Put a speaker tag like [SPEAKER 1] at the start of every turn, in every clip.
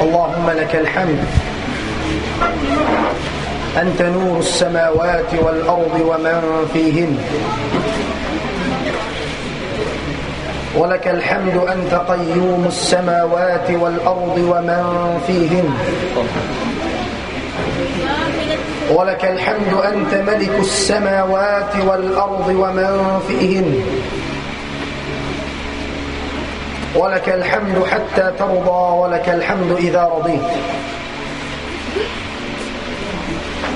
[SPEAKER 1] اللهم لك الحمد أنت نور السماوات والأرض ومن فيهن، ولك الحمد أنت قيوم السماوات والأرض ومن فيهن، ولك الحمد أنت ملك السماوات والأرض ومن فيهن، ولك الحمد حتى ترضى، ولك الحمد إذا رضيت.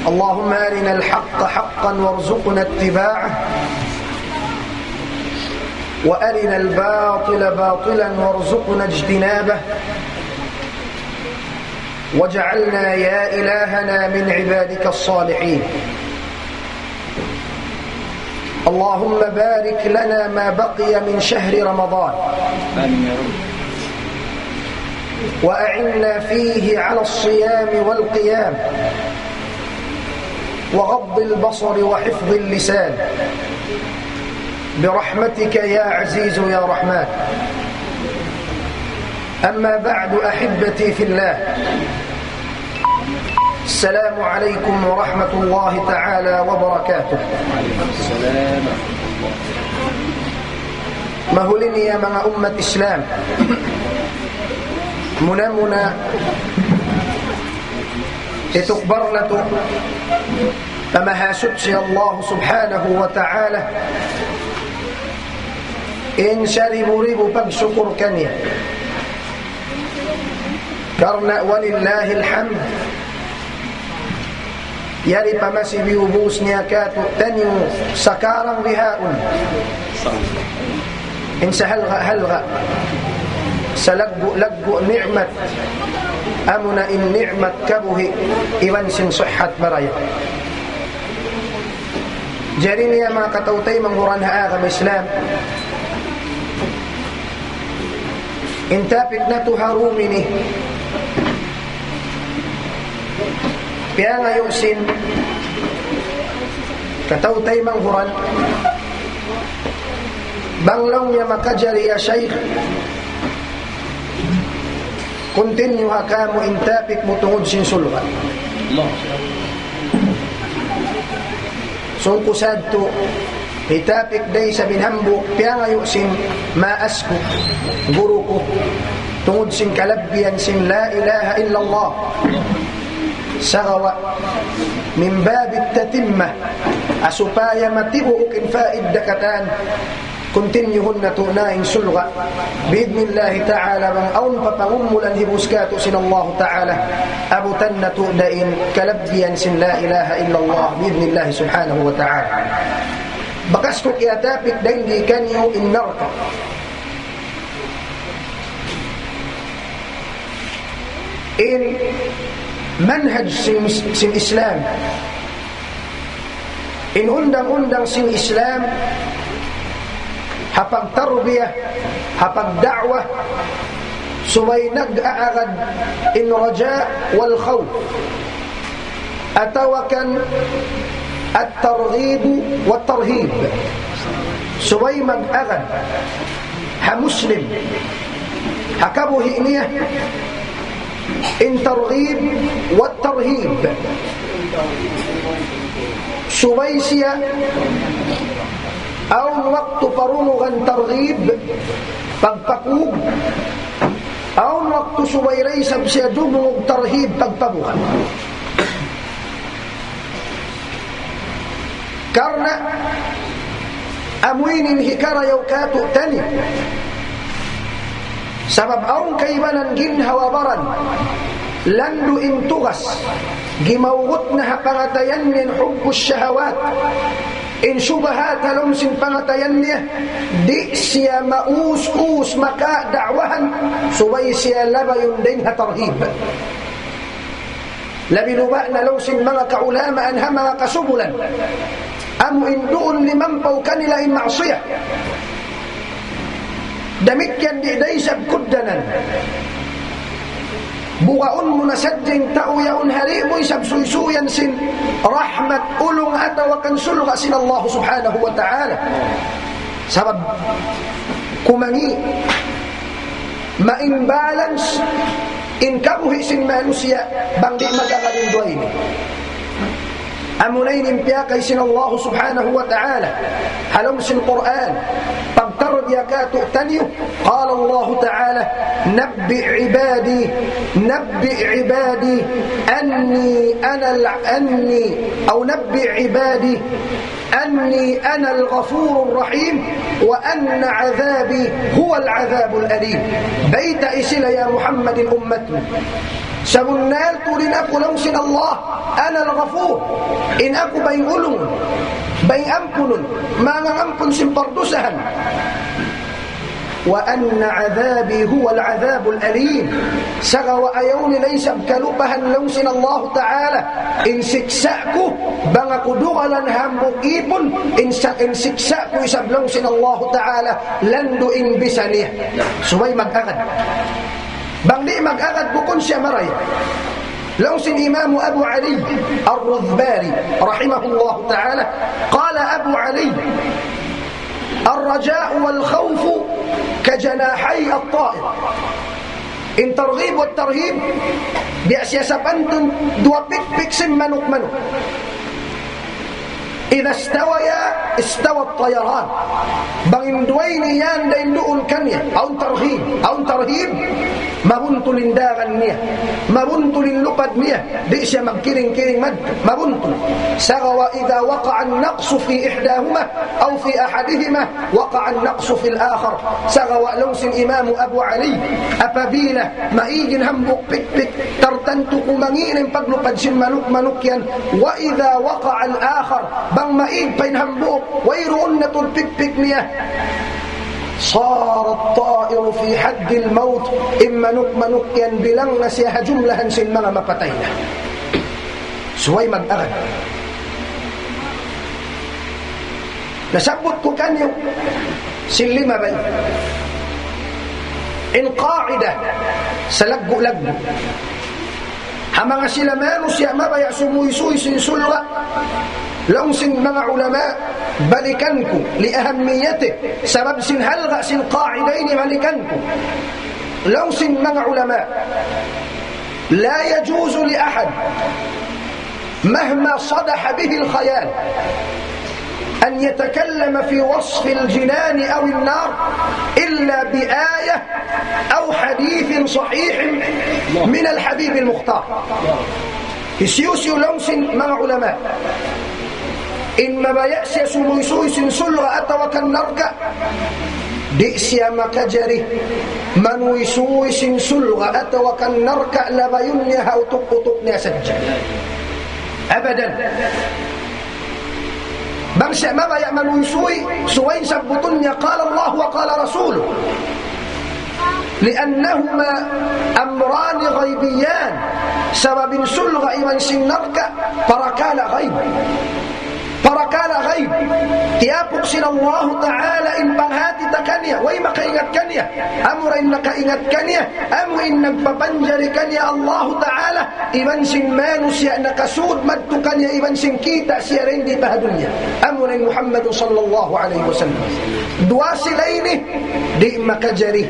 [SPEAKER 1] اللهم أرنا الحق حقا وارزقنا اتباعه، وأرنا الباطل باطلا وارزقنا اجتنابه، واجعلنا يا إلهنا من عبادك الصالحين. اللهم بارك لنا ما بقي من شهر رمضان، وأعنا فيه على الصيام والقيام وغض البصر وحفظ اللسان برحمتك يا عزيز يا رحمن. أما بعد أحبتي في الله، السلام عليكم ورحمة الله تعالى وبركاته. mahulini ya mga umat Islam, muna-muna itukbar na to pamahasot si Allah subhanahu wa ta'ala in syaribu-ribu pagsyukur kanya, karena walillahil hamd yari pamasibiubus niya katu tanyu sakarang bihaun in sahalga salaggu ni'mat amuna in ni'mat kabuhi iwan sin sihhat baraya. Jadi niya mga katautay manghuran haagam Islam, intapit na tuharumini kaya ngayon sin katautay manghuran banglaw niya makajari ya Shaykh continue hakamu intapit mo tungod sin sulwa sungkusad to itapik day sa binhambo kaya ngayon sin maasku guru ko tungod sin kalabbiyan sin la ilaha illallah sagawa min babit tatimma asupaya matibuukin faid dakatan continuhun na tunaing sulga biidnillahi ta'ala bang aun papangumulan hibuskatu sin Allah ta'ala abutan na tunain kalabdiyan sin la ilaha illallah biidnillahi subhanahu wa ta'ala. Bakas ko kiatapik dahil kanyo innarka in manhaj sin Islam, in undang-undang sin Islam, hapag tarbiyah, hapag da'wah, subay nag-aagad in raja wal khawf, atawakan at-targhib wa tarhib, subay mag-agad ha muslim hakabuhi niya in targhib wa tarhib, subay siya aw waktu parumugan targhib pagpakug aw waktu subayray sab siya dumug tarhib pagpabukan, karena amuinin hikarayaw katu tani sabab aw kaibanan ginhawabaran landu intugas gimawgot na hapangatayan min hubbus syahawat in syubahat halong sin pangatayan niya di siya maus-us maka da'wahan subay siya labayon din hatarhib labi luba na law sin mga kaulamaan ha mga kasubulan amu induun limampaw kanila in maasiyah damikyan di daysab kuddanan bukaon mo na sadyang tauyaon hari mo isab suysuyan sin rahmat ulong atawakan sulga sin Allah subhanahu wa ta'ala sabab kumangi ma-imbalance in kabuhisin manusia bang di magkakaling dua ini. Amunain impiakay sin Allah subhanahu wa ta'ala halong sin Quran pagtarbiya ka tu'taniyo qala Allah ta'ala nabbi ibadi anni ana al-ghafur rahim wa anna azabi huwa al-azab al-alim. Baita isila ya Muhammadin ummatu sabunnal tulin ako lang sin Allah ana al-ghafur in ako ba'y ulong ba'y ampunun mangangampun sin pardusahan wa anna azabi huwa al-azab al-alim saga wa ayaw nila isab kalupahan lang sin Allah ta'ala in siksaku bang ako dukalan hambog ipon in siksaku isab lang sin Allah ta'ala lando in bisanih suway mag-agad bang di mag-agad bukon siya maray لو سن إمام أبو علي الرذباري رحمه الله تعالى قال أبو علي الرجاء والخوف كجناحي الطائر إن ترغيب والترهيب بأسياسة أنتم دوا بك سمنك منك إذا استوى الطيران بغن دويني يان دين لؤل كنية أو ترهيب ما بنت لنداغ النية ما بنت للقد نية دئش مكيرين مد ما بنت سغوى إذا وقع النقص في إحداهما أو في أحدهما وقع النقص في الآخر سغوى لوس إمام أبو علي أبابيلة ما إيجن همبق بك ترتنتق مغين فقل قد شمنك منكيا وإذا وقع الآخر بang maig painhambok wayroon na tulpik-pik niya صار الطائر في حد الموت إما نك yan bilang na siya jumlahan sin mga mapatay na suway mag-agad nasabot ko kanyo sin lima bay in qa'ida sa laggo-laggo hamanga sila manus ya mabaya sumuy-suy sin sulga لو سن مع علماء بلكنكم لأهميته سبب سن هلغ سن قاعدين بلكنكم لو سن مع علماء لا يجوز لأحد مهما صدح به الخيال أن يتكلم في وصف الجنان أو النار إلا بآية أو حديث صحيح من الحبيب المختار يسيوسيو لو سن مع علماء إنما يأسي سميسوي سنسلغ أتوكا نركا دئسي مكجري من ويسوي سنسلغ أتوكا نركا لبينها وتقطقني سجل أبدا بمشي ما يأمن ويسوي سوين سبطني قال الله وقال رسوله لأنهما أمران غيبيان سبب سلغ إيمان سنركا فركال غيب tiapok sin Allah Ta'ala in panghati ta kanya way makaingat kanya amo rin nakaingat kanya amo in nagpapanjari kanya Allah Ta'ala iban sin manus ya nakasud madto kanya iban sin kita siya rin di pahadunya amo rin Muhammad sallallahu alaihi wasallam dua sila ini di makajari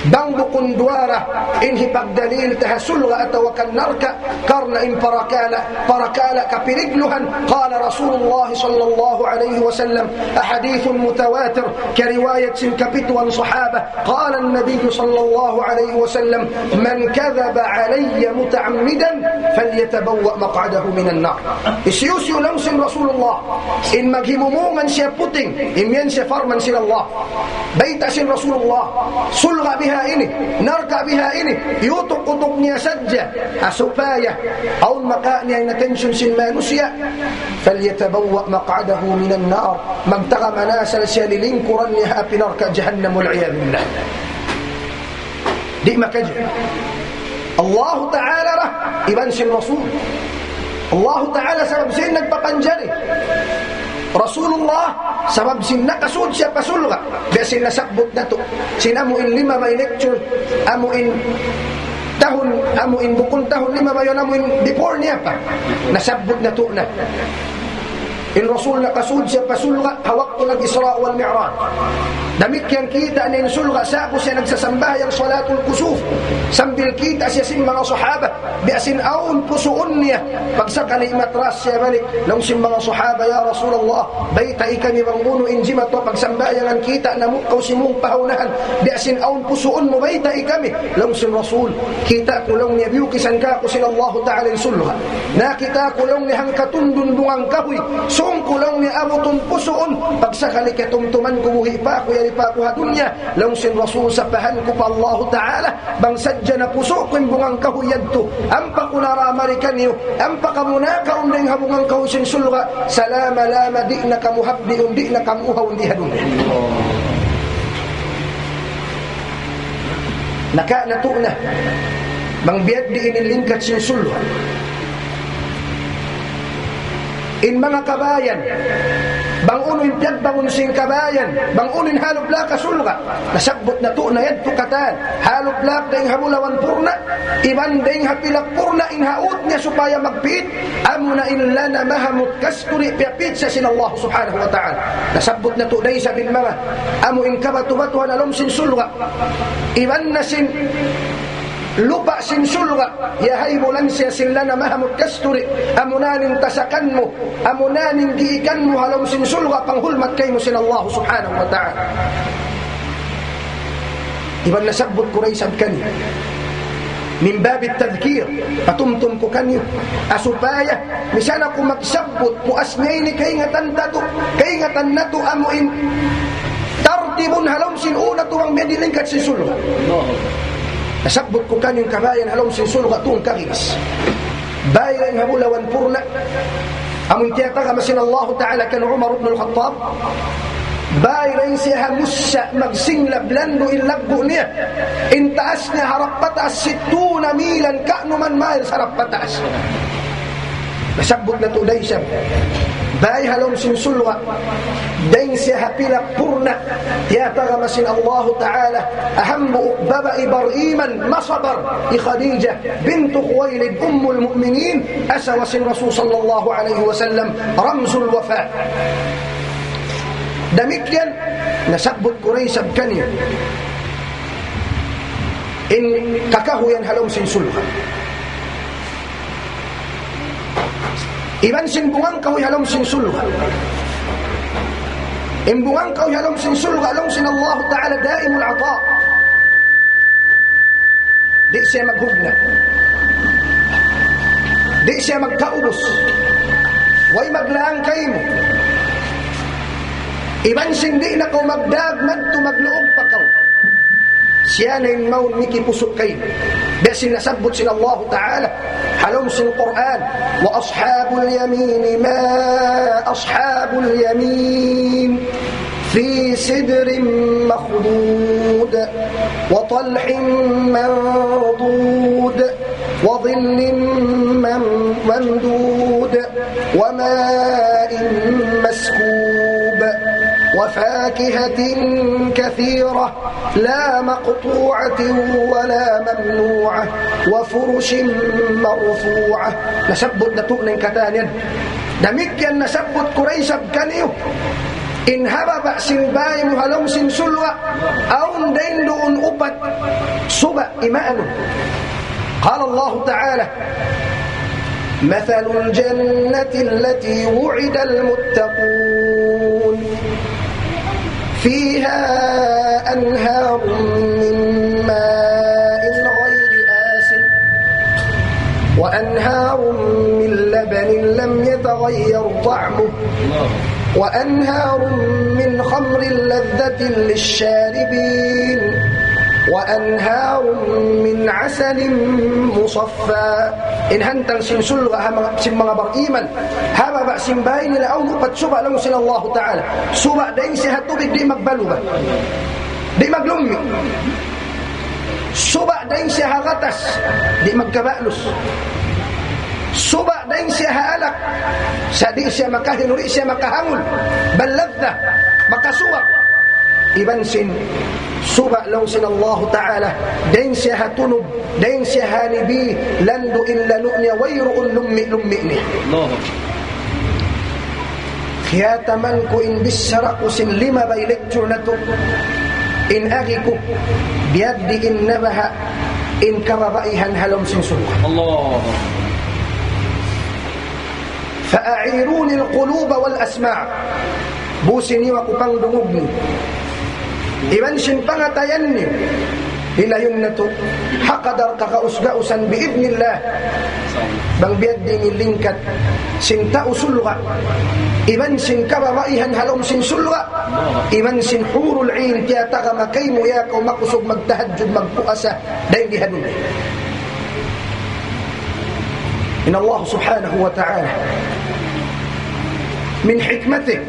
[SPEAKER 1] bang bukun duara in hipagdalil tahasulga atawakan narka karna in parakala kapirigluhan qala Rasulullah sallallahu alaihi wasallam ahadithun mutawatir kariwayat sin kapituan sahaba qala an-nabiy sallallahu alaihi wasallam man kadhaba alayya muta'ammidan falyatabawwa maq'adahu minan nar isyusyu lang sin Rasulullah in maghimumungan siya puting imyan siya farman sila Allah baita sin Rasulullah sulga ini narka biha ini yutuk-utuk niya sadya asupaya aun maka niya inatensyon sin manusia falyatabawwa maq'adahu minan nar magtaga manasal siya lilingkuran niya api narka jahannam wal'iyad billah di makajir Allah Ta'ala rah iban sin Rasul Allah Ta'ala sabab sin nagpapanjari Rasulullah sabab sin nakasud siya pasulga biasin nasakbot na to sinamuin lima may lecture amuin tahun amuin bukun tahun lima ba yun amuin before niya pa nasakbot na to na in Rasul nakasud siya pasulga hawak ko nag-Isra wal Mi'raj damit yang kita na insulga sa ako siya nagsasambayang salatul kusuf sambil ambil kita siya sin mga sahaba biasin aun pusuon niya pagsakali matras siya balik lang sin mga sahaba ya Rasulullah baita ikami banguno injimat to pagsambayangan kita na mukaw simong pahunahan biasin aun pusuon mo baita ikami lang sin Rasul kita kulong niya biukisan ka ko sin Allah Ta'ala insulha na kita kulong ni hangkatundun bungang kahoy sung kulong ni amutun pusuon pagsakali ketumtuman kumuhi pa ko yari pa ko hadunya lang sin Rasul sa pahan ko pa Allah Ta'ala bang sadya na puso ko yung bungang kahuyad to ampa ko naramarikan niyo ampa ka muna kaunding habungang kahusin sulga salama lama di na kamuhabdi di na kamuhaw di hadun naka natuna bang biyad di inilingkat sin sulga in mga kabayan bang unin piyag bangun sing kabayan bang unin halop laka sulga nasagbot na to na yad tukatan halop lak daing habulawan purna iban daing hapilak purna in haut niya supaya magpit amuna illa na mahamut kasturi piyapit sa sin Allah subhanahu wa ta'ala nasagbot na to dahi sa bin mga amu in kabatubatuhan alom sin sulga iban na sin lupa sin sulga yahay bulan siya sila na mahamut kasturi amunaning tasakan mo amunaning giikan mo halam sin sulga panghulmat kay mo sin Allah subhanahu wa ta'ala iban nasagbot ko rin sabkan min babit tadhkir patumtum ko kanyo asupaya misana ko magsabbot puas ngay ni kaingatan na to amuin tartibun halam sin una tuwang medilingkat sin sulga nasagbot ko kanyang kabayan halom sin sulga tuong kakis bayan habulawan purna amun tiyataga masin Allah Ta'ala kan Umar ibn al-Khattab bayan siya hamusa magsinglab lando ilagbo niya intaas niya harap pataas 60 milan ka'numan miles harap pataas nasagbot na to day siya bay halom sin sulwa dain siya hapilak purna yataga masin Allah Ta'ala ahambu baba ibar'iman masabar i Khadijah bintu Khuwailid ummul mu'minin asawa sin Rasul sallallahu alaihi wasallam ramzul wafa demikian nasagbot Quraisy kaniya in kakahuyan halom sin sulwa iban sin bungang kahoy halom sin sulga in bungang kahoy halom sin sulga halom sin Allah Ta'ala daimul ata di siya maghugna di siya magkaubos way maglaang kayo mo iban sin di na kaw magdagmad to magluog pa kaw siya na yung maun mikipusok kayo besin nasabbot sin Allah Ta'ala halom sin Quran wa ashabul yamin ma ashabul yamin fi sidrin makhdud wa talhin mandud wa dhillin mamdud wa ma'in maskub wa fakihatin kathirah la maqtu'atin wa la mamnu'ah wa furushin marfu'ah nasabbot na to ng katanyan damikyan nasabbot Quraysh kaniyo in hababa sin bayi mo halong sin sulwa aun dain doon upat suba imaano qala Allah Ta'ala مثل الجنة التي وعد المتقون فيها أنهار من ماء غير آسن وأنهار من لبن لم يتغير طعمه وأنهار من خمر لذة للشاربين وأنهار من عسل مصفى إن هنتن سنسل سن mga bariman hababa sin bahay nila aw lupat suba lang sila Allah Ta'ala suba dahin siya tubig di magbaluba di maglumi suba dahin siya hagatas di magkabalos suba dahin siya haalak sa di siya makahinuri siya makahangul baladda makasuwak iban sin suba lang sin Allah Ta'ala dahin siya hatunog dahin siya hanibi lando illa nu'nya wayru'un lummi niya kaya taman ko in bisara ko sin lima bay lecture na to in aki ko biyad di in nabaha in karabaihan halom sinsulwa.
[SPEAKER 2] Allah.
[SPEAKER 1] Fa'a'iruni al-quluba wal-asma' busini wa kupang dungugni iban sinpangatayan niyo hilayon na to hakadar kakausga-usan biidnillah bang biad dinilingkat sinta usulga iban sin kababaihan halom sin sulga iban sin hurul ain tiyata makay mo yakaw makusog magtahadjud magpuasa dahil dihadun in Allah subhanahu wa ta'ala min hikmatih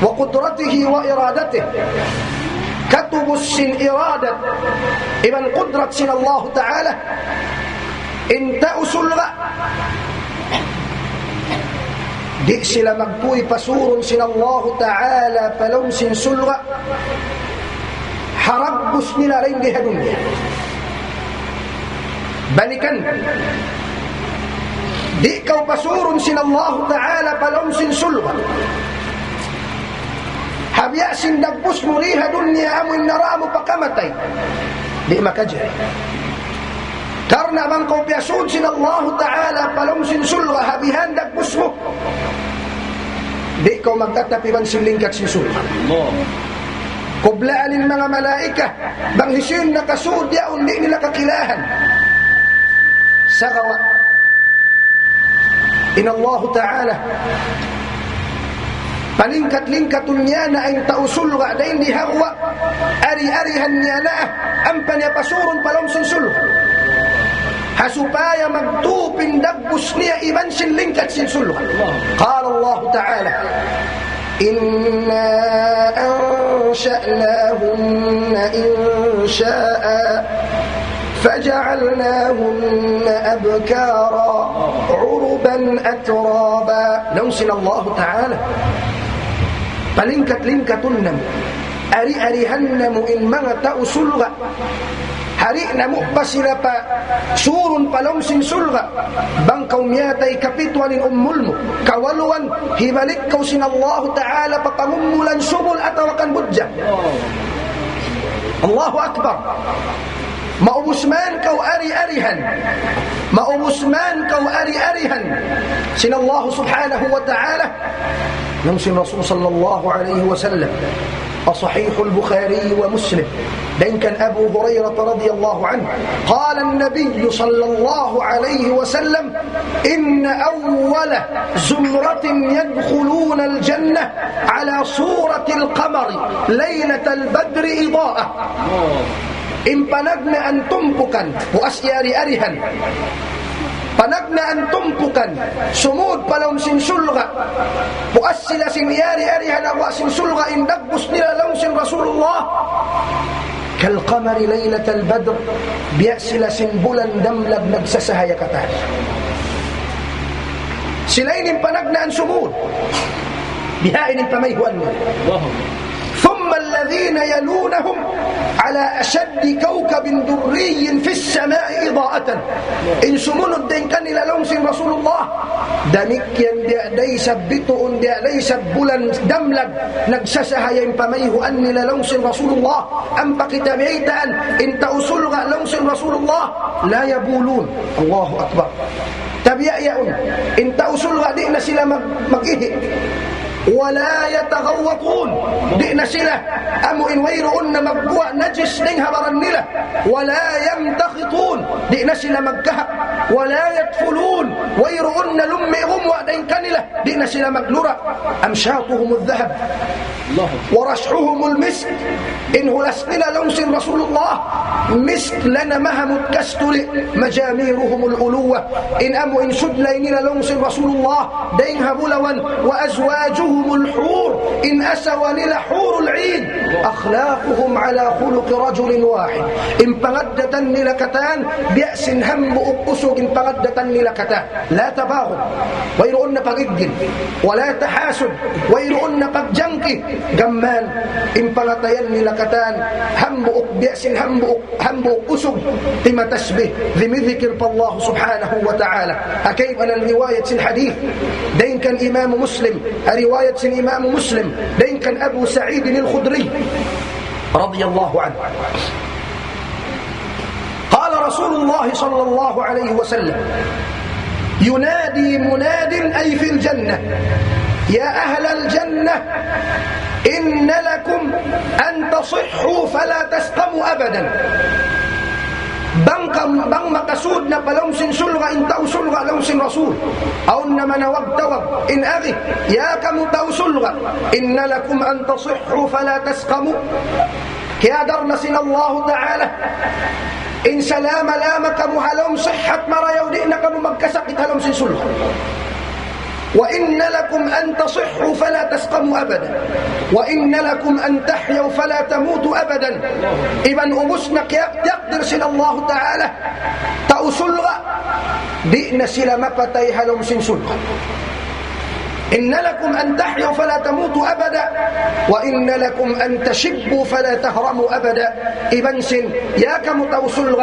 [SPEAKER 1] wa qudratihi wa iradatihi katubus sin iradat iban qudrat sin Allah ta'ala inta usulga di sila magpuy pasurun sin Allah ta'ala palong sin sulga harabbus nila rin dihadun balikan di kau pasurun sin Allah ta'ala palong sin sulga habya sin dagbus muriha dunya amun naramu pakamatay di makajay karena bang kau piasud sin Allah ta'ala palong sin sulga habihan dagbus mo di kau magtatapi ban silingkat sin sulga kublaan ng mga malaika bang hisin nakasud yaon di nila kakilahan sagawa in Allah ta'ala palingkat-lingkatun niya na ay tausulga dahin di hawa ari-arihan niya na ampan niya pasurun palong sinsulga hasupaya magtupin dagbus niya iban sinlingkat sinsulga qala Allah ta'ala inna ansha'nahunna insha'a فجعلناهن أبكارا عربا أترابا نوسن الله تعالى palingkat-lingkatun namu ari-arihan namu in mga tausulga hari namu pa sila pa surun palong sinsulga bang kaumyatay kapitwanin ummulmo kawaluan hibalik kau sin Allah ta'ala papangumulan subul atawakan budja Allahu Akbar maubusman kau ari-arihan maubusman kau ari-arihan sin Allah subhanahu wa ta'ala nang sin Rasul sallallahu alaihi wasallam صحيح البخاري ومسلم دين كان أبو هريرة رضي الله عنه قال النبي صلى الله عليه وسلم إن أول زمرة يدخلون الجنة على صورة القمر ليلة البدر إضاءة إن panagna ang tumpukan puasyari arihan panagna ang tumpukan sumud palong sinsulga puas sila siniyari arihan awa sinsulga indagbus nila lang sin Rasulullah kalqamari laylatal badr biya sila sinbulan damlag nagsasahaya katan sila inin panagna ang sumud biya inin pamayhuan mo ثم الذين يلونهم على أشد كوكب دري في السماء إضاءة إن سمون الدين كان إلى لونس رسول الله دمكيا ليس بطء ليس بلن دملب نجسسها ينفميه أن إلى لونس رسول الله أم بكتابيت إن تأسلغ لونس رسول الله لا يبولون الله أكبر تبيأ يأون إن تأسلغ دئنا سلا مكيه ولا يتغوطون دئنا سلا أمو إن ويرؤن مبقوع نجس نينها برنلة ولا يمتخطون دئنا سلا مكها ولا يدفلون ويرؤن لمي غموة دين كنلة دئنا سلا مقلورة أمشاطهم الذهب ورشحهم المسك إنه لسننا لونس رسول الله مسك لنا مهم الكستر مجاميرهم الألوة إن أمو إن شد ليننا لونس رسول الله دينها بلوا وأزواجهم الحور إن أسوا للحور العين أخلاقهم على خلق رجل واحد إن بغدة لكتان بأس هم أقصق إن بغدة لكتان لا تباغض ويرؤن بغد ولا تحاسد ويرؤن بجنك جمان إن بغتين لكتان هم بأس هم أقصق لما تشبه ذي ذكر الله سبحانه وتعالى أكيد أن الرواية الحديث دين كان إمام مسلم رواية الإمام مسلم دين كان أبو سعيد الخدري رضي الله عنه الله صلى الله عليه وسلم ينادي مناد أي في الجنة: يا أهل الجنة إن لكم أن تصحوا فلا تسقموا أبدا. bang makasud na palomsin sulga in tau sulga lomsin rasul aw na manawag-tawag in ari ya kamu tau sulga inna lakum an tasihhu fala tasqamu. Kaya darnasin Allah Ta'ala in salama lama kamu halom sihat marayaw di na kamu magkasakit halom sin sulga. وإن لكم أن تصحوا فلا تسقموا أبدا وإن لكم أن تحيوا فلا تموتوا أبدا. إذن أمسنك يقدر سن الله تعالى تأسلغ دئنا سلمكتي هلم سنسلغ. إن لكم أن تحيوا فلا تموتوا أبدا وإن لكم أن تشبوا فلا تهرموا أبدا. إذن سن ياكم تأسلغ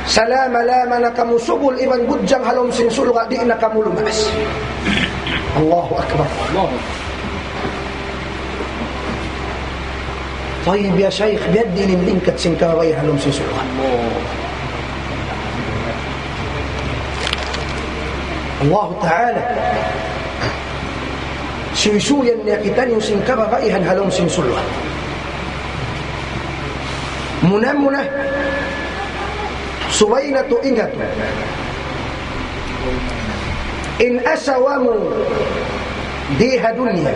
[SPEAKER 1] سلام لامنك مسبل إذن بجم هلم سنسلغ دئنا كمولماس. الله أكبر. طيب يا شيخ بيدي لملينكت سنكاوي هلم سنسلغ. الله تعالى سيسويا ناكتان سنكبا غيها هلم سنسلغ. منمنة سوينة إنغة إن أسواموا ديها دنيا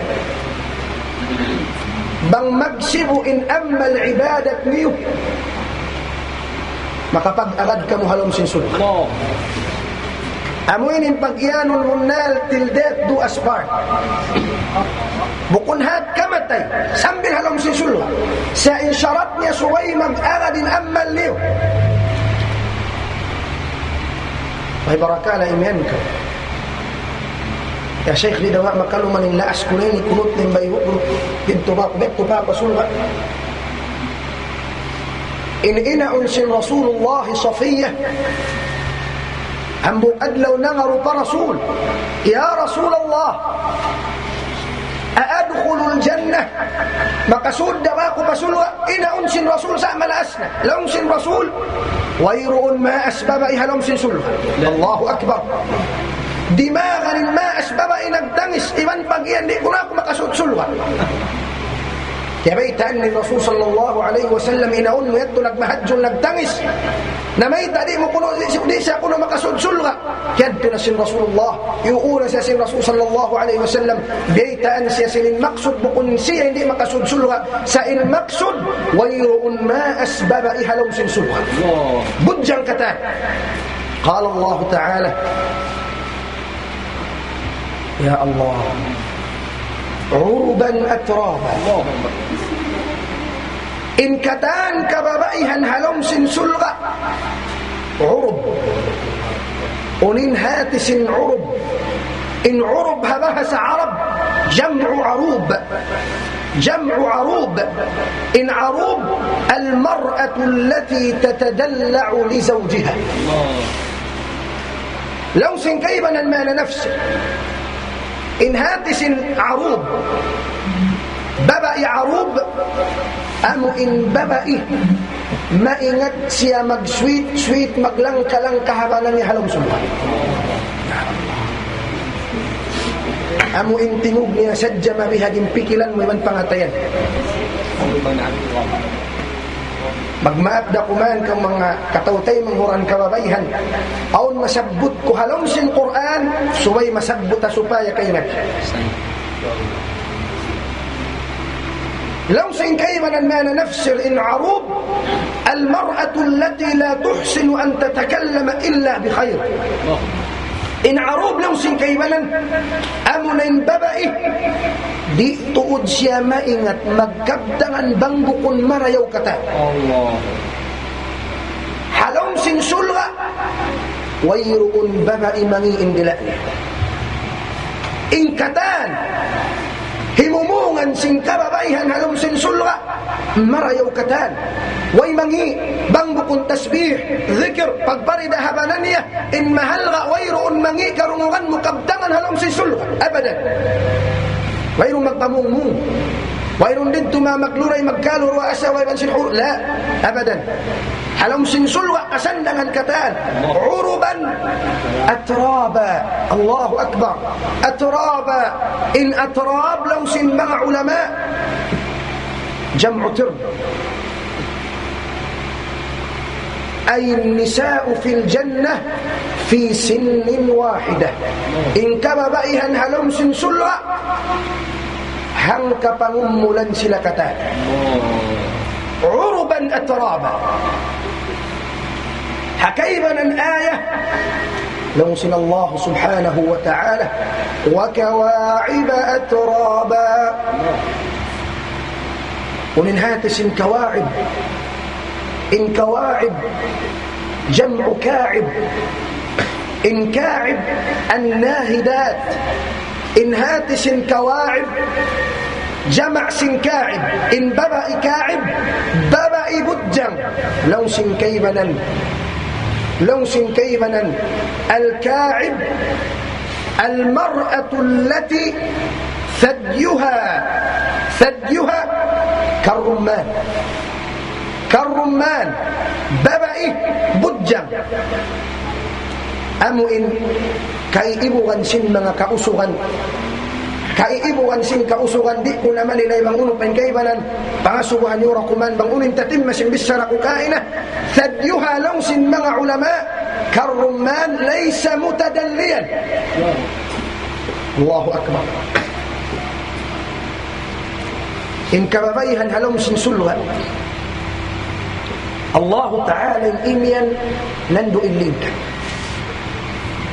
[SPEAKER 1] بang magsibu in amal ibadat niyo makapag-agad ka mo halom sinsul amuin in pagyanon munal tildet du aspar bukun hat kamatay sambil halom sinsul sa insyarat niya suway mag-agad in amal niyo ay barakala imyanka. Ya Syekh di dawa makaluman in laas kunini kunut ng bayhubro dito pa pasulga in inaun sin Rasulullah Safiyah ambu adlaw nangaru pa Rasul ya Rasulullah aadkhulul jannah makasud dawa ko pasulga inaun sin Rasul sa malaasna laun sin Rasul wayroon ma asbaba ihalom sin sulga. Allahu Akbar. Dimagan ma asbaba inagtangis iban pagyan di kuna ko makasudsulwa. Kaya baitaan ni Rasul sallallahu alaihi wasallam inaun mo yato nagmahadjol nagtangis na may tadi mo kuno di siya kuno makasudsulwa. Kaya ito na sin Rasulullah iuuna siya sin Rasul sallallahu alaihi wasallam baitaan siya sin maksud bukun siya hindi makasudsulwa sa in maksud wayroon ma asbaba ihalom sin sulwa. Budjang kata qala Allah Ta'ala Ya Allah Uruban atraba in kataan kababaihan halom sin sulga urub unin hatisin urub in urub habahas Arab jam'u arub in arub المرأة التي تتدلع لزوجها لو سن كيبا المال نفسه in hatisin arub babae arub amo in babae maingat siya mag-sweet maglangka-lang kahabanan ni halong sumpa amo in tingog niya sadya mabihaging pikilan mo iman pangatayan magmaat da kuman kang mga katawtay manghuran kababayhan aun masabot ko halom sin Quran suway masabot ta supaya kaingat law sin kayman ma nafsir in arub المرأة التي لا تحسن أن تتكلم إلا بخير in arub law sin kaymanan amunin babae di tuod siya maingat magkabdangan bangbukon marayaw kata Allah halom sin sulga wayroon babae mangiin dila in katan himumungan sin kababayhan halom sin sulga marayaw katan way mangi bangbukon tasbih zikr pagparida habanan niya in mahalga wayroon mangi karungan mukabdangan halom sin sulga abadan mayroong magpamungmung mayroon din tumamagluray magkaluro asaway man sinhur la abadan halom sinsulwa kasandangan kataan uruban atraba. Allahu akbar. Atraba. In atrab law sin mga ulama jam'u tirb ay النساء في الجنة في سن واحدة. In kababaihan halom sinsulwa hang kapangumulan sila kataan uruban atraba. حكيبنا الآية لو سن الله سبحانه وتعالى وكواعب أترابا. ومن هاتس كواعب. إن كواعب جمع كاعب. إن كاعب الناهدات. إن هاتس كواعب جمع سنكاعب. إن ببأ كاعب ببأ بجا. لو سنكيبنا الكاعب المرأة التي ثديها كالرمان ببأ بجا. أمو إن كايبوغان سن mga kausugan kaiibuan sin kausugan di ko naman nilay banguno pangkaibanan pangasubuhan yura kuman bangunin tatimma sin bisara kukaina thadyuha law sin mga ulama karruman laysa mutadalliyan. Allahu akbar. In kababayhan halom sin sulwa Allahu ta'ala imian landu illinka.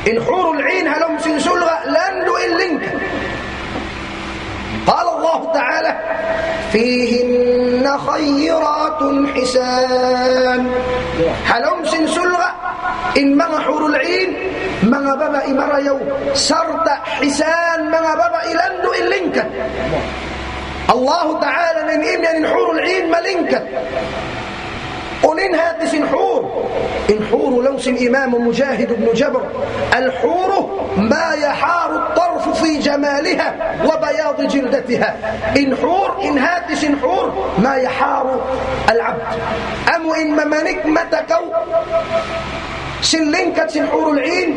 [SPEAKER 1] In hurul ain halom sin sulwa landu illinka. قال الله تعالى فيهن خيرات حسان. حلم سنسلغة إن مغا حور العين مغا بابا إمرا يو سرد حسان مغا بابا إلندو إلنكا. الله تعالى من إميان حور العين ملنكا. ونين هاتس حور. إن حور لوس إمام مجاهد بن جبر الحور ما يحار الطرف في جمالها وبياض جلدتها. إن حور إن هاتس حور ما يحار العبد. أم إن ممانك متكو سنلنكت سنحور العين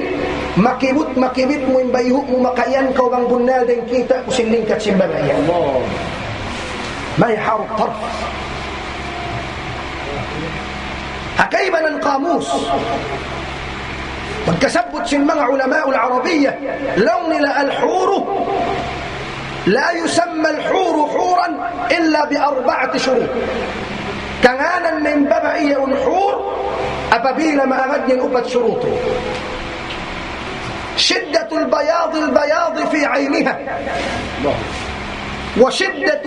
[SPEAKER 1] مكيبت من بيهوء مقيان كوبان بنادن كيتا وسنلنكت سنبابايا ما يحار الطرف. هكيبنا القاموس والكسبت سنمع علماء العربية لون الحور لا يسمى الحور حورا إلا ب4 شروط. كان من ببعية الحور أبابيل ما أمدن أبت شروطه. شدة البياض في عينها وشدة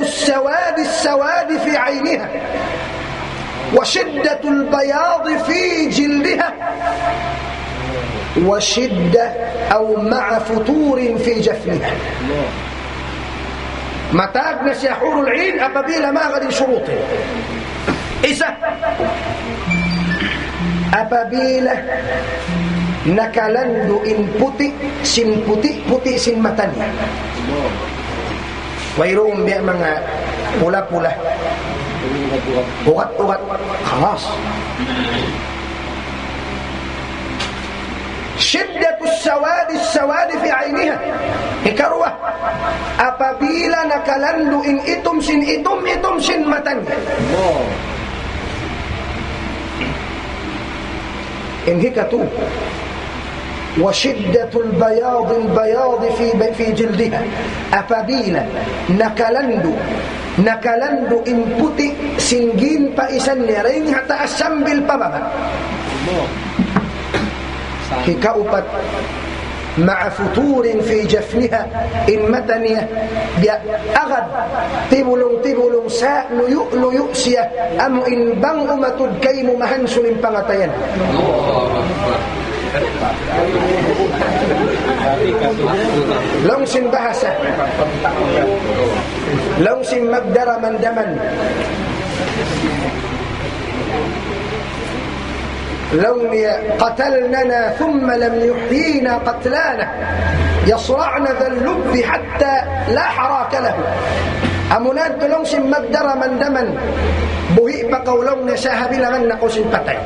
[SPEAKER 1] السواد في عينها وشدة البياض في جلدها وشدة أو مع فتور في جفنها. متى أجنس يحور العين أبابيل ما غير شروطه. إذا أبابيل نكالندو إن بطي سن متني ويروم بأمنا pula ugat خلاص. شدة السواد في عينها هكروة apabila nakalandu in itum sin matanya in hikatu وشدة البياض في جلدها apabila nakalandu in puti singgin pa isan niya rin hata asambil pababa hikaupat مع فتور في جفنها إن متنية أغد تبلو ساء يؤسية أم إن بنغمة الكيم مهنس من بغتين لونس بهسة لونس مقدر من دمن لون قتلننا ثم لم يحيينا قتلانا يصرعن ذا اللب حتى لا حراك له أمناد لونس مقدر من دمن buhi pa kaulong na sa habilangan na kusin patay.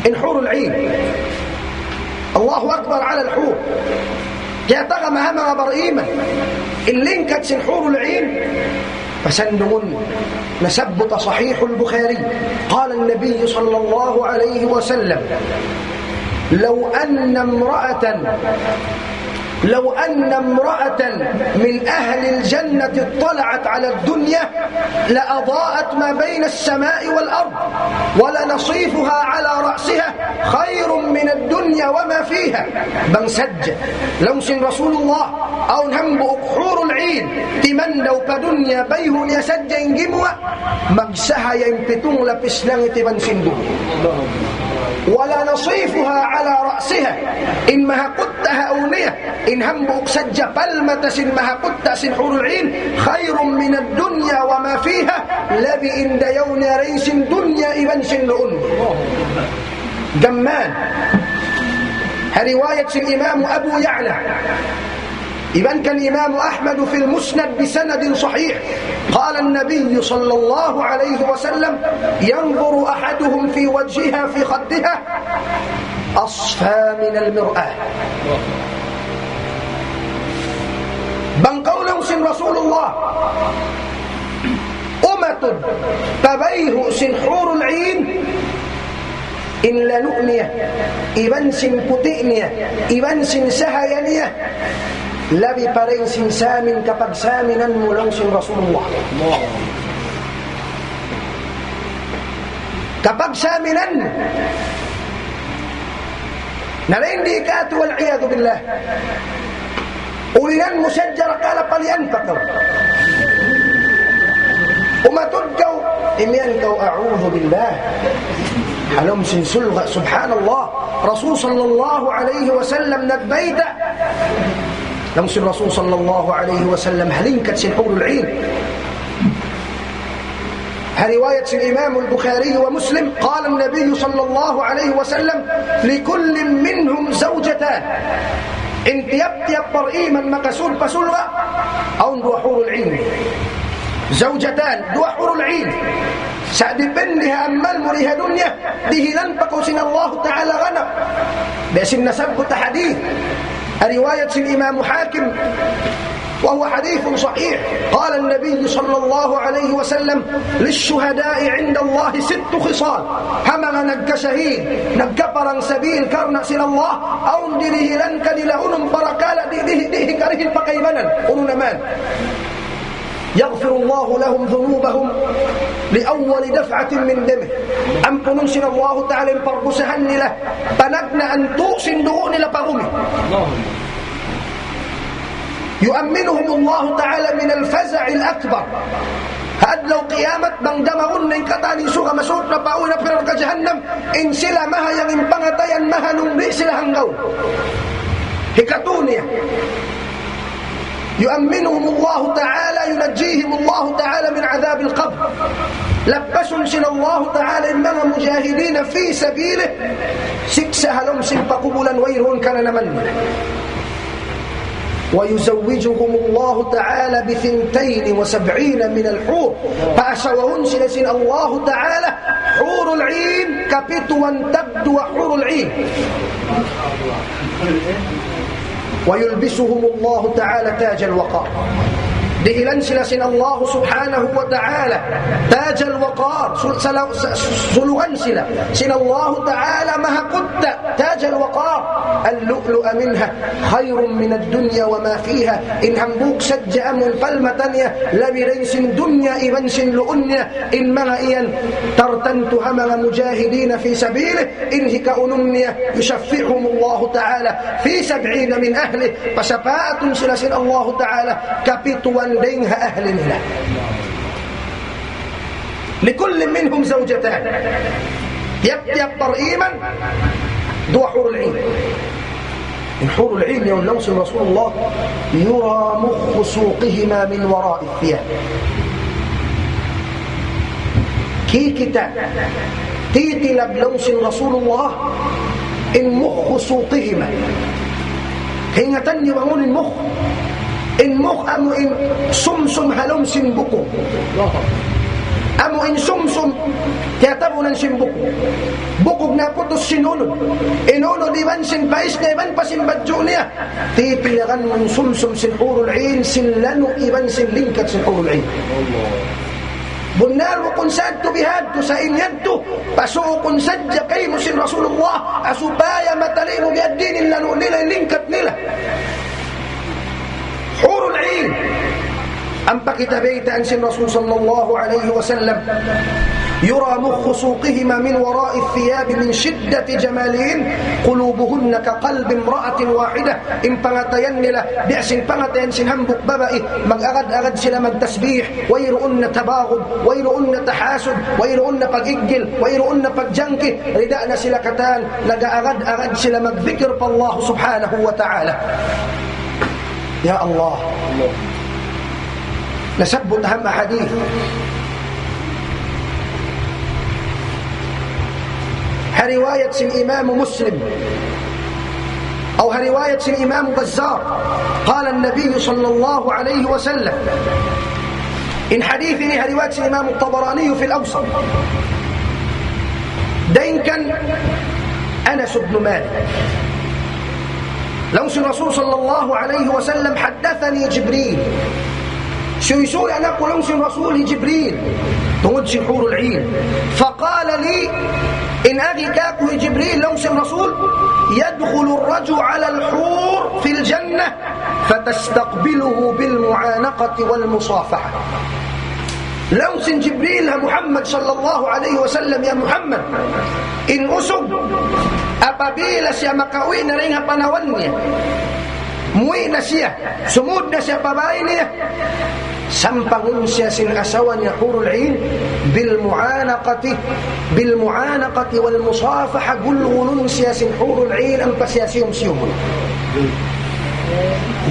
[SPEAKER 1] In hurul 'ain. Allahu akbar ala al-hur. Kaya taga mga bariman. In lingkat sin hurul 'ain. فسنون نثبت صحيح البخاري قال النبي صلى الله عليه وسلم لو أن امرأة من أهل الجنة اطلعت على الدنيا لأضاءت ما بين السماء والأرض ولنصيفها على رأسها خير من الدنيا وما فيها بنسج لو سن رسول الله أو نهمبؤ حور العين تمن لو كدنيا بيه يسج ينجموا مجسها ينبتون لبسلان تبن سندو ولا نصيفها على رأسها إن مها قدتها أونية إن هم أكسج بلمة سن مها قدت سن حور العين خير من الدنيا وما فيها لبي إن ديون ريس دنيا إبن سن لؤن جمان رواية الإمام أبو يعلى إذن كان الإمام أحمد في المسند بسند صحيح قال النبي صلى الله عليه وسلم ينظر أحدهم في وجهها في خدها أصفى من المرآة بنقولهم سن رسول الله أمة تبيه سن حور العين إن لنؤنية إبن سن putihnya إبن سن سهيانية labi pa rin sinsamin kapag saminan mo lang si Rasulullah. Kapag saminan nalindi ka wal'iyadu billah ulinan musajjar kala palian pakaw umatod kaw imian kaw a'udhu billah halom sinsulga subhanallah Rasul sallallahu alaihi wasallam nagbayda لمس الرسول صلى الله عليه وسلم هلنكت سن حور العين رواية الإمام البخاري ومسلم قال النبي صلى الله عليه وسلم لكل منهم زوجتان انت يبتيبر إيمن مكسول بسلغة أو دو حور العين زوجتان دو حور العين سعد بنها أمال مريها دنيا ديه لنبقوا سن الله تعالى غنم بس النسب حديث رواية الإمام حاكم وهو حديث صحيح قال النبي صلى الله عليه وسلم للشهداء عند الله 6 خصال همغ نجك شهيد نجبرا سبيل كرنس الله أو ندره لنك للأنم بركال ديه كره الفقيمنا أنو نمان يغفر الله لهم ذنوبهم لأول دفعة من دمه أم قننسن الله تعالى فرقسهن له فنقنا أن توسن دغون لبغمه يؤمنهم الله تعالى من الفزع الأكبر هاد لو قيامت من دمغن انكتاني سوغ مسود نباوين فرق جهنم إن سلا مها ينبغتين مها نمري سلا هنغو هكتونيا يؤمنهم الله تعالى ينجيهم الله تعالى من عذاب القبر لبسوا سن الله تعالى إنما مجاهدين في سبيله سكسها لهم سنف قبولا ويرهن كان نمن ويزوجهم الله تعالى ب72 من الحور فأشوهن سن الله تعالى حور العين كبتوا تبدو حور العين ويلبسهم الله تعالى تاج الوقار دهلن سلسن الله سبحانه وتعالى تاج الوقار سلغن سن الله تعالى مها قد تاج الوقار اللؤلؤ منها خير من الدنيا وما فيها إن همبوك سج أمن فالمتنية لبريس دنيا إبنس لؤنيا إن مغئيا ترتنت همغ مجاهدين في سبيله إن هك أنمنيا يشفعهم الله تعالى في 70 من أهله فشفاءة سلسن الله تعالى كبتوا دينها أهل له لكل منهم زوجتان يبطر إيمن دو حور العين من حور العين يوم لوصل رسول الله يرى مخ سوقهما من وراء الثياب كي كتاب تيتي لبلوصل رسول الله إن مخ سوقهما هنا تني وهون المخ إن مخ أم إن سمسم هلمس بكم amo insumsum tiyatabunan sin bukog na putos sinunod inunod iban sin pais na iban pa sin badyo niya titilagan ng sumsum sin hurul ain sin lano iban sin lingkat sin hurul ain bunar mo kung sadto bihadto sa inyadto pasuo kung sadya kayo mo sin Rasulullah asubaya matali mo biadinin lano nila lingkat nila hurul ain ang pakitabaytaan sin Rasul sallallahu alayhi wa sallam يرى مخ سوقهما من وراء الثياب من شدة جمالهن قلوبهن كقلب امرأة واحدة إن پنغتين نلا بأس پنغتين سنهمبك ببئي مغأغد سلا مغتسبيح ويرؤن تباغض ويرؤن تحاسد ويرؤن پغئجل ويرؤن پغجنك ردأنا سلا كتان لغا أغد سلا مغذكر فالله سبحانه وتعالى يا الله نثبت أهم حديث رواية الإمام مسلم أو رواية الإمام بزار قال النبي صلى الله عليه وسلم إن حديثني رواية الإمام الطبراني في الأوسط دين كان أنس بن مالك لو الرسول صلى الله عليه وسلم حدثني جبريل شو يسوي أنا أقول لهم رسول جبريل تودش حور العين فقال لي إن أغي كاكو جبريل لهم رسول يدخل الرجل على الحور في الجنة فتستقبله بالمعانقة والمصافحة لو جبريل محمد صلى الله عليه وسلم يا محمد إن أسب أبابيل سيا مكاوين رينها بناونيا موينا سيا سمودنا سيا باباينيا سمبغن سياسين أسوان يحور العين بالمعانقة والمصافحة قلغن سياسين حور العين أنت سياسيهم سيوم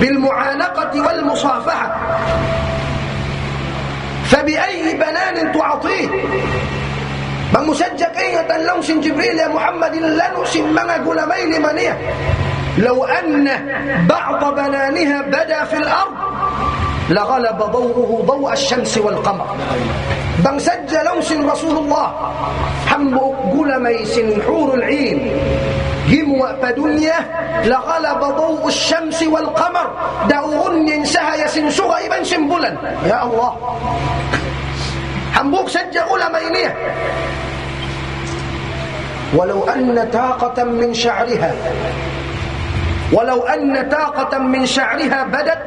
[SPEAKER 1] بالمعانقة والمصافحة فبأي بنان تعطيه بمسجك أية لوس جبريل يا محمد لنس من قلمين منيه لو أن بعض بنانها بدا في الأرض لغلب ضوءه ضوء الشمس والقمر بن سجل لوس رسول الله حمب قلميس حور العين جموة بدنيا لغلب ضوء الشمس والقمر دعوهن ينسها يسنسها إبن سنبلا يا الله حمبوك سجل قلمينيه ولو أن طاقة من شعرها بدت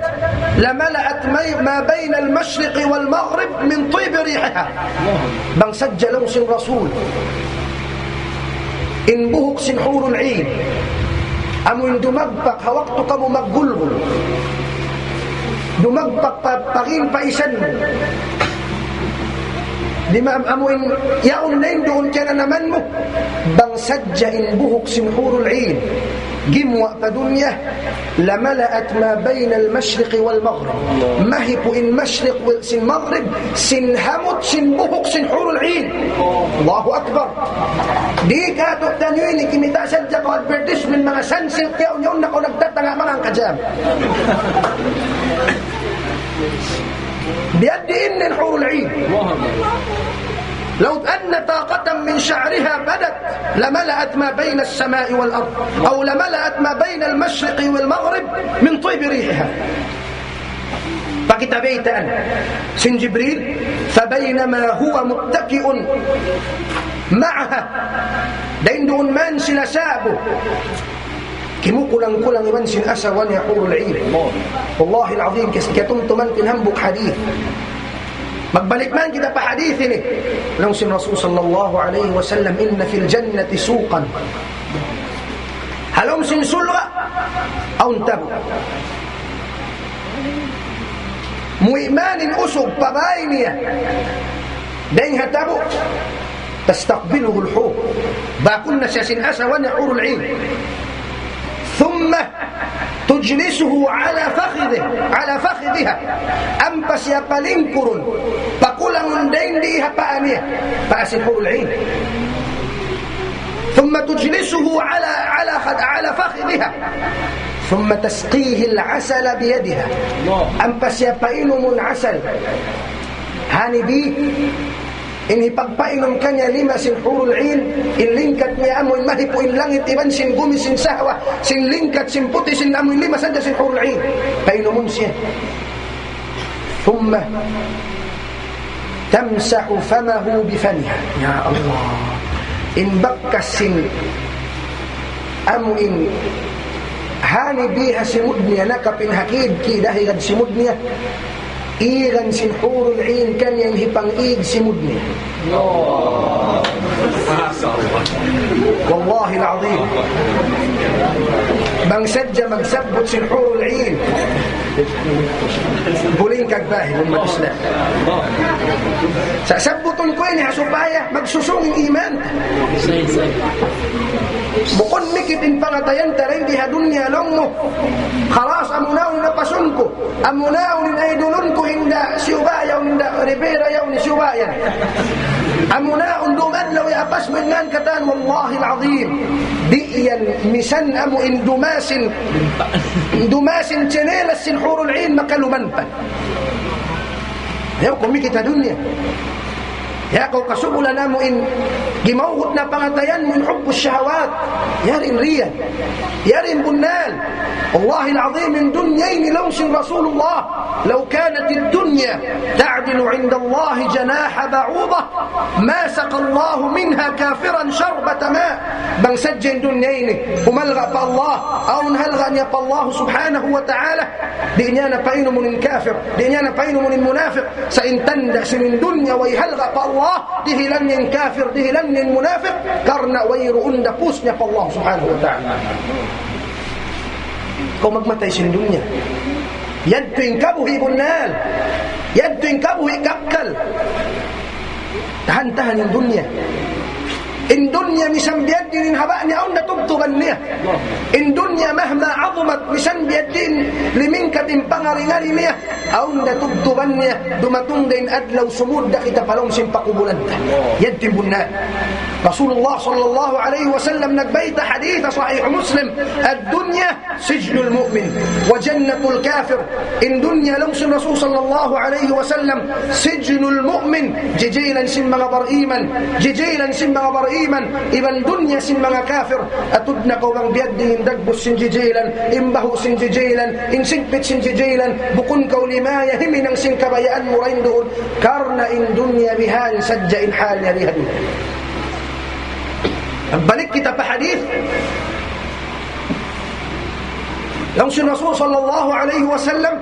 [SPEAKER 1] لملأت ما بين المشرق والمغرب من طيب ريحها بن سجل لوس الرسول إن بهق حور العين أم إن دمبق وقتك مقبله دمبق بغين فايسن لما أموين يأولين دون كان نمنه بن سج إن بهق حور العين جموة فدنيا لملأت ما بين المشرق والمغرب مهب إن مشرق وسن مغرب سن همت سن بهق سن حور العين الله أكبر دي كاتو تنويني كمي تأسجق والبردش من مغسان سلقيا ونيونك ونقدتنا مران كجام بيد إن حور العين لو أن طاقة من شعرها بدت لملأت ما بين السماء والأرض أو لملأت ما بين المشرق والمغرب من طيب ريحها فكتبيت أنا سن جبريل فبينما هو متكئ معها دين من سنسابه كمو كلن من سن أسى ونحور العين والله العظيم كتمت من تنهمبك حديث مقبلك من كده بحديثني لو سن رسول صلى الله عليه وسلم إن في الجنة سوقا هل سن سلوى أو انتبه مؤمن أسب بباينية دينها تبو تستقبله الحور باكلنا ساسن أسى ونحور العين ثم تجلسه على فخذها أمبس يبالينكر فقول من دين ديها بأنيه فأسن حور العين ثم تجلسه على فخذها ثم تسقيه العسل بيدها أمبس يبالين من عسل هاني بي inipagpainom kanya 5 sin hurul ain, inlingkat niya amoy mahipo in langit, iban sin gumi sin sahwa, sin lingkat sin puti sin amoy 5 sadya sin hurul ain. Painumun siya. Thumma tamsahu famahu bifaniha. Ya Allah. In bakkas sin amuin hani biha simud niya nakapin hakid ki dahil simud niya igan sin hurul ain kanyang hipang-ig simud niya. Wallahi al-azim, bang sadya magsabot sin hurul ain buling kagbahin umat Islam. Sasabuton ko ini supaya magsusunging iman. Bukod mikitin pangatayan taray di hadunya long mo. Khalas amunaw na pasunko, amunaw ni idolon ko hinda siubayaw hinda ribera yaw ni siubayan. Amunaw unduman law yapas mengan katan wallahi al-azim. Diyan misan amu indumasin chanelas sin hurul ain makaluman pa. Ayaw kumikita dunya. Ya kau kasubulan mo in gimawut na pangatayan mo in hubbus syahawat, yarin riyan, yarin bunnal. Wallahi al-azim min dunyayn lawsin Rasulullah law kanat ad-dunya ta'dilu 'inda Allah janaha ba'udah ma saqa Allah minha kafiran sharbata ma. Bang sajjin dunyayn humalga pa Allah aw nhalga niya pa Allah subhanahu wa ta'ala, di niya na painu mo nin kafir, di niya na painu mo nin munafiq sa intanda sin dunya wa ihalga pa Allah dihilan yang kafir, dihilan yang munafik karena wayruun dapusnya pa Allah subhanahu wa ta'ala. Kau magmatay sin dunya, yadto yung kabuhi bunnal, yadto yung kabuhi kakkal. Tahan-tahan yung dunya. In dunya misan biyadin haba'ni aw natubtuban niya. In dunya mahma azumat misan biyadin limingkatin pangaringari niya aw natubtuban niya dumatung din adlaw sumud da kita palong simpakubulan. Yadin bunna. Rasulullah sallallahu alaihi wasallam nagbayta hadith sahih Muslim, ad-dunya sijnul mu'min wa jannatul kafir. In dunya lungsun Rasul sallallahu alaihi wasallam sijnul mu'min, jijilan sin mga bariman, jijilan sin mga bariman iban dunya sin mga kafir. Atudna ko bang biyadin dagbus sin jijilan, imbahu sin jijilan, insigpit sin jijilan, bukun kaw limaya himinang sin kabayaan mo rin doon karna in dunya bihan sadja in hal yarihadun. Balik kita pa hadith langsung Rasul sallallahu alaihi wasallam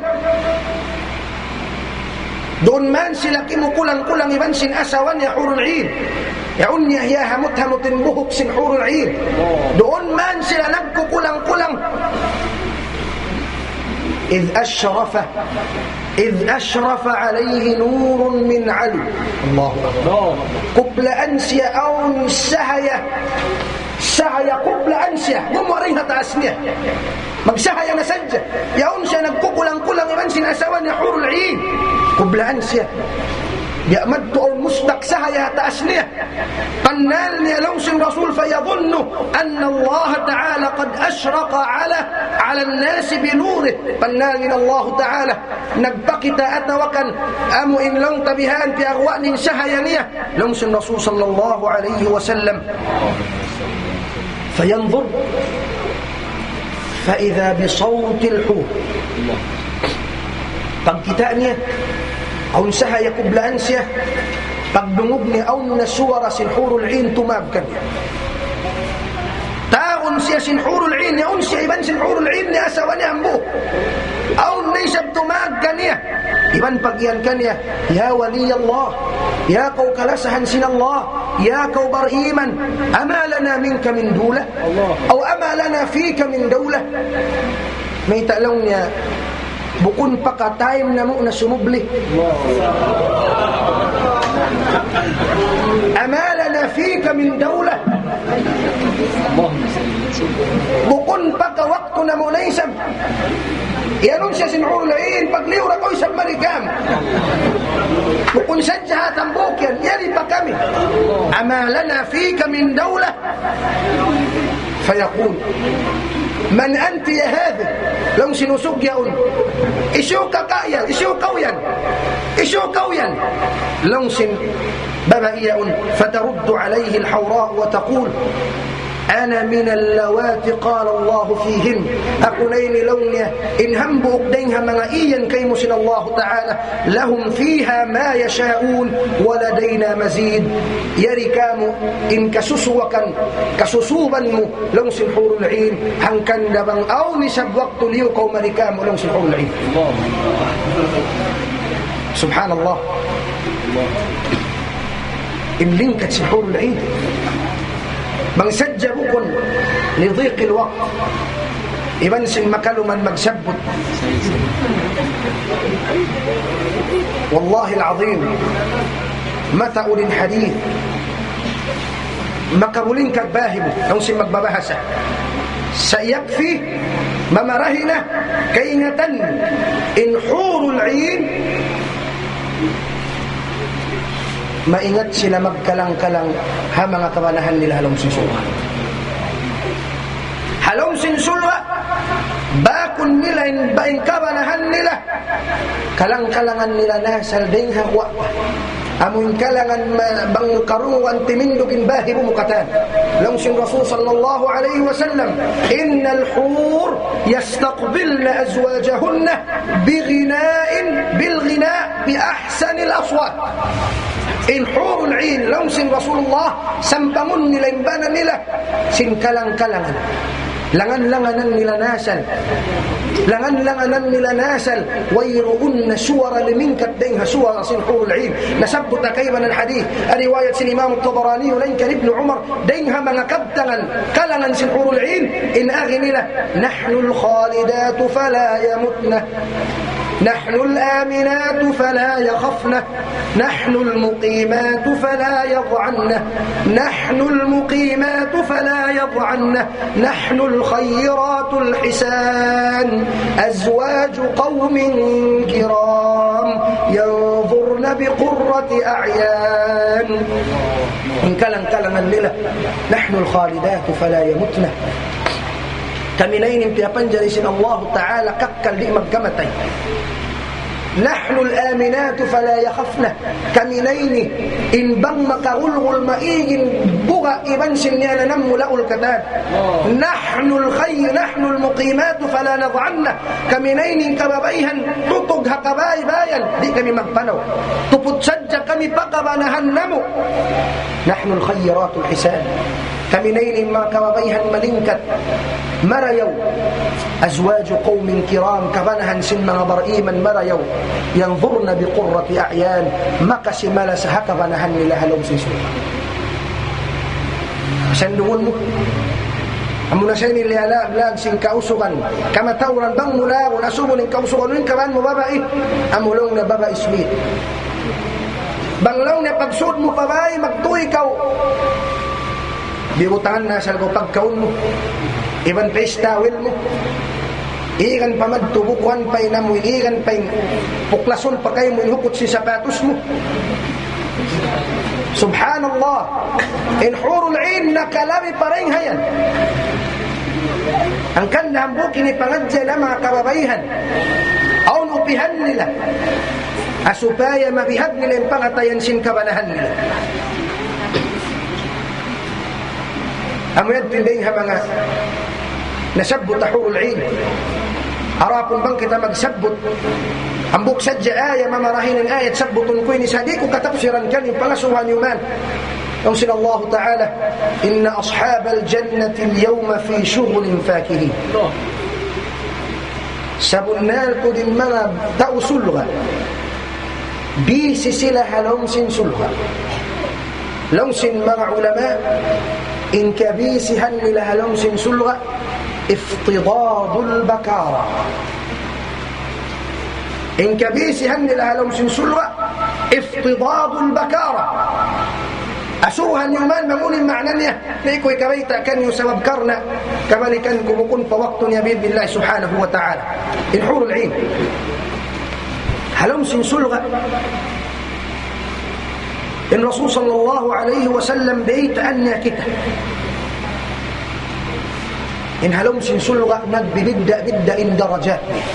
[SPEAKER 1] doon man sila kimukulang-kulang iban sin asawan ya hurul ain, yaun niya ya hamut-hamutin buhok sin hurul ain. Doon man sila nagkukulang-kulang إذ أشرف عليه نور من علو. الله أكبر. قبل أنسية أو سهية قبل أنسية ومريها تأسنية magsahaya na sadya yaon siya nagkukulang-kulang iban sin asawan ni hurul ain qubla ansiya ya'mad tu'ul mustaq sahaya taas niya pannal niya lawsin Rasul fayadunnu anna Allah ta'ala qad ashraqa ala an-nas binurih. Pannal niya Allah ta'ala nagpakita at nawakan amu in lang tabihan ti agwa nin sahaya niya lawsin Rasul sallallahu alaihi wasallam fayanzur فإذا بصوت الحور. Pagkita niya aw sahaya qubla ansiya pagdungog niya aw nasuwara sin hurul ain tumabkan taon siya sin hurul ain yaun siya iban sin hurul ain ni asawa niya ambo aw naysab tumagkan niya iban pagyan kanya ya wali Allah, ya kau kalasahan sin Allah, ya kau bariman, ama lana minka min dula aw ama lana fika min dawla. May talong niya bukun pa ka time na mo na sumubli ama lana fika min dawla bukun pa ka waktu na mo na isab yanong siya sinhurul ain pagliwra ko isab marikam bukun sadya tambok yan yari pa kami ama lana fika min dawla fayaqul من أنت يا هذا لو سنسوق يا أن إشو كقايا إشو قويا لو سن بابا يا أن فترد عليه الحوراء وتقول أنا من اللواتي قال الله فيهن أقنين لونيا إن هم بأقدينها مغائيا كيمسن الله تعالى لهم فيها ما يشاءون ولدينا مزيد يركام إن كسسوبا لون سنحور العين هنكن دبن أو نسب وقت ليو قوم ركام لون سنحور العين سبحان الله إن لنكت سنحور العين من سجبكم لضيق الوقت إبن سن مكالو من مكسبت والله العظيم متى أولي الحديث مكبولين كباهب لو سن مكبابهسة سيكفي ممرهنة كينة إن حور العين maingat sila magkalang-kalang ha mga kabanahan nila halong sinsulwa. Halong sinsulwa, bakun nila in kabanahan nila, kalang-kalangan nila nasal din hawa. Amun kalangan bang karungan timindukin bahibu mukatan. Langsung Rasul sallallahu alaihi wasallam, innal hur yastaqbilna azwajahunna bil ghina bi ahsanil aswat. In hurul 'ain langsung Rasulullah sampangun nila imbana nila sin kalang-kalangan. Langan-langanan nila nasal. Langan-langanan nila nasal. Wayruunna suwara liminkat dengha suwara sin hurul 'ain. Nasabut kayban al-hadith. Riwayat sin Imam At-Tabarani ulainkan Ibn Umar dengha mga kabtangan kalangan sin hurul 'ain in aghnila nahnu al-khalidatu fala yamutna. نحن الآمنات فلا يخفن نحن المقيمات فلا يضعن نحن المقيمات فلا يضعن نحن الخيرات الحسان أزواج قوم كرام ينظرن بقرة أعيان إن كلن الليلة نحن الخالدات فلا يمتن كمنين في بنجلس الله تعالى ككل لمجمتين نحن الآمنات فلا يخفن كمنين إن بمك غلغل مئين بغى إبن سنيانا نمو لأو الكتاب نحن الخير نحن المقيمات فلا نضعن كمنين كبابيها تطقها كباي بايا دي كمي مقبنوا تبتسج كمي بقبنها النمو نحن الخيرات الحسان كمنين ما كبابيها ملنكت مريو أزواج قوم كرام كبنها سنما برئيما مريو ينظرن بقرة أعيان مكس ملس هكبنها لها لو سيسو سندون أمنا سيني اللي ألاء بلاغ سنكاوسغا كما تورا بان ملاغ ونسوب نكاوسغا ونكبان مبابا أمولون بابا إسويت بانلون بقصود مباباي مكتوي كو birutangan na sa pagkaon mo iban pestawil mo igan pamadtubukuan pa'y namo igan pa'y puklason pa kayo mo inhukot si sapatos mo subhanallah in hurul 'ain nakalabi pa rin hayan ang kandang bukin ipangadya na mga kababayhan aun upihan nila asupaya mabihag nila yung pangatayan sin kabanahan nila أميد تنديها mga nasabot hurul 'ain arapon bang kita magsabot ang buksadya aya mamarahin ang ayat sabotun ko ini sadi ko katapsiran kan yung palasuhan yuman أوصل الله تعالى إن أصحاب الجنة اليوم في شغل فاكهين سبنال قد المنى تأسلغا بيسسلها لومس سلغا لومس مع علماء إن كبيسهن لها لومس سلغة افتضاض البكارة إن كبيسهن لها لومس سلغة افتضاض البكارة أسوها اليومان ممون معنانية ليكو كبيتا كان يسبب كرنا كما كان كمكن فوقت يبيد بالله سبحانه وتعالى الحور العين هلومس سلغة إن رسول صلى الله عليه وسلم بيت أن كده in halom sin sulga nagbibidda-biddain darajat niya.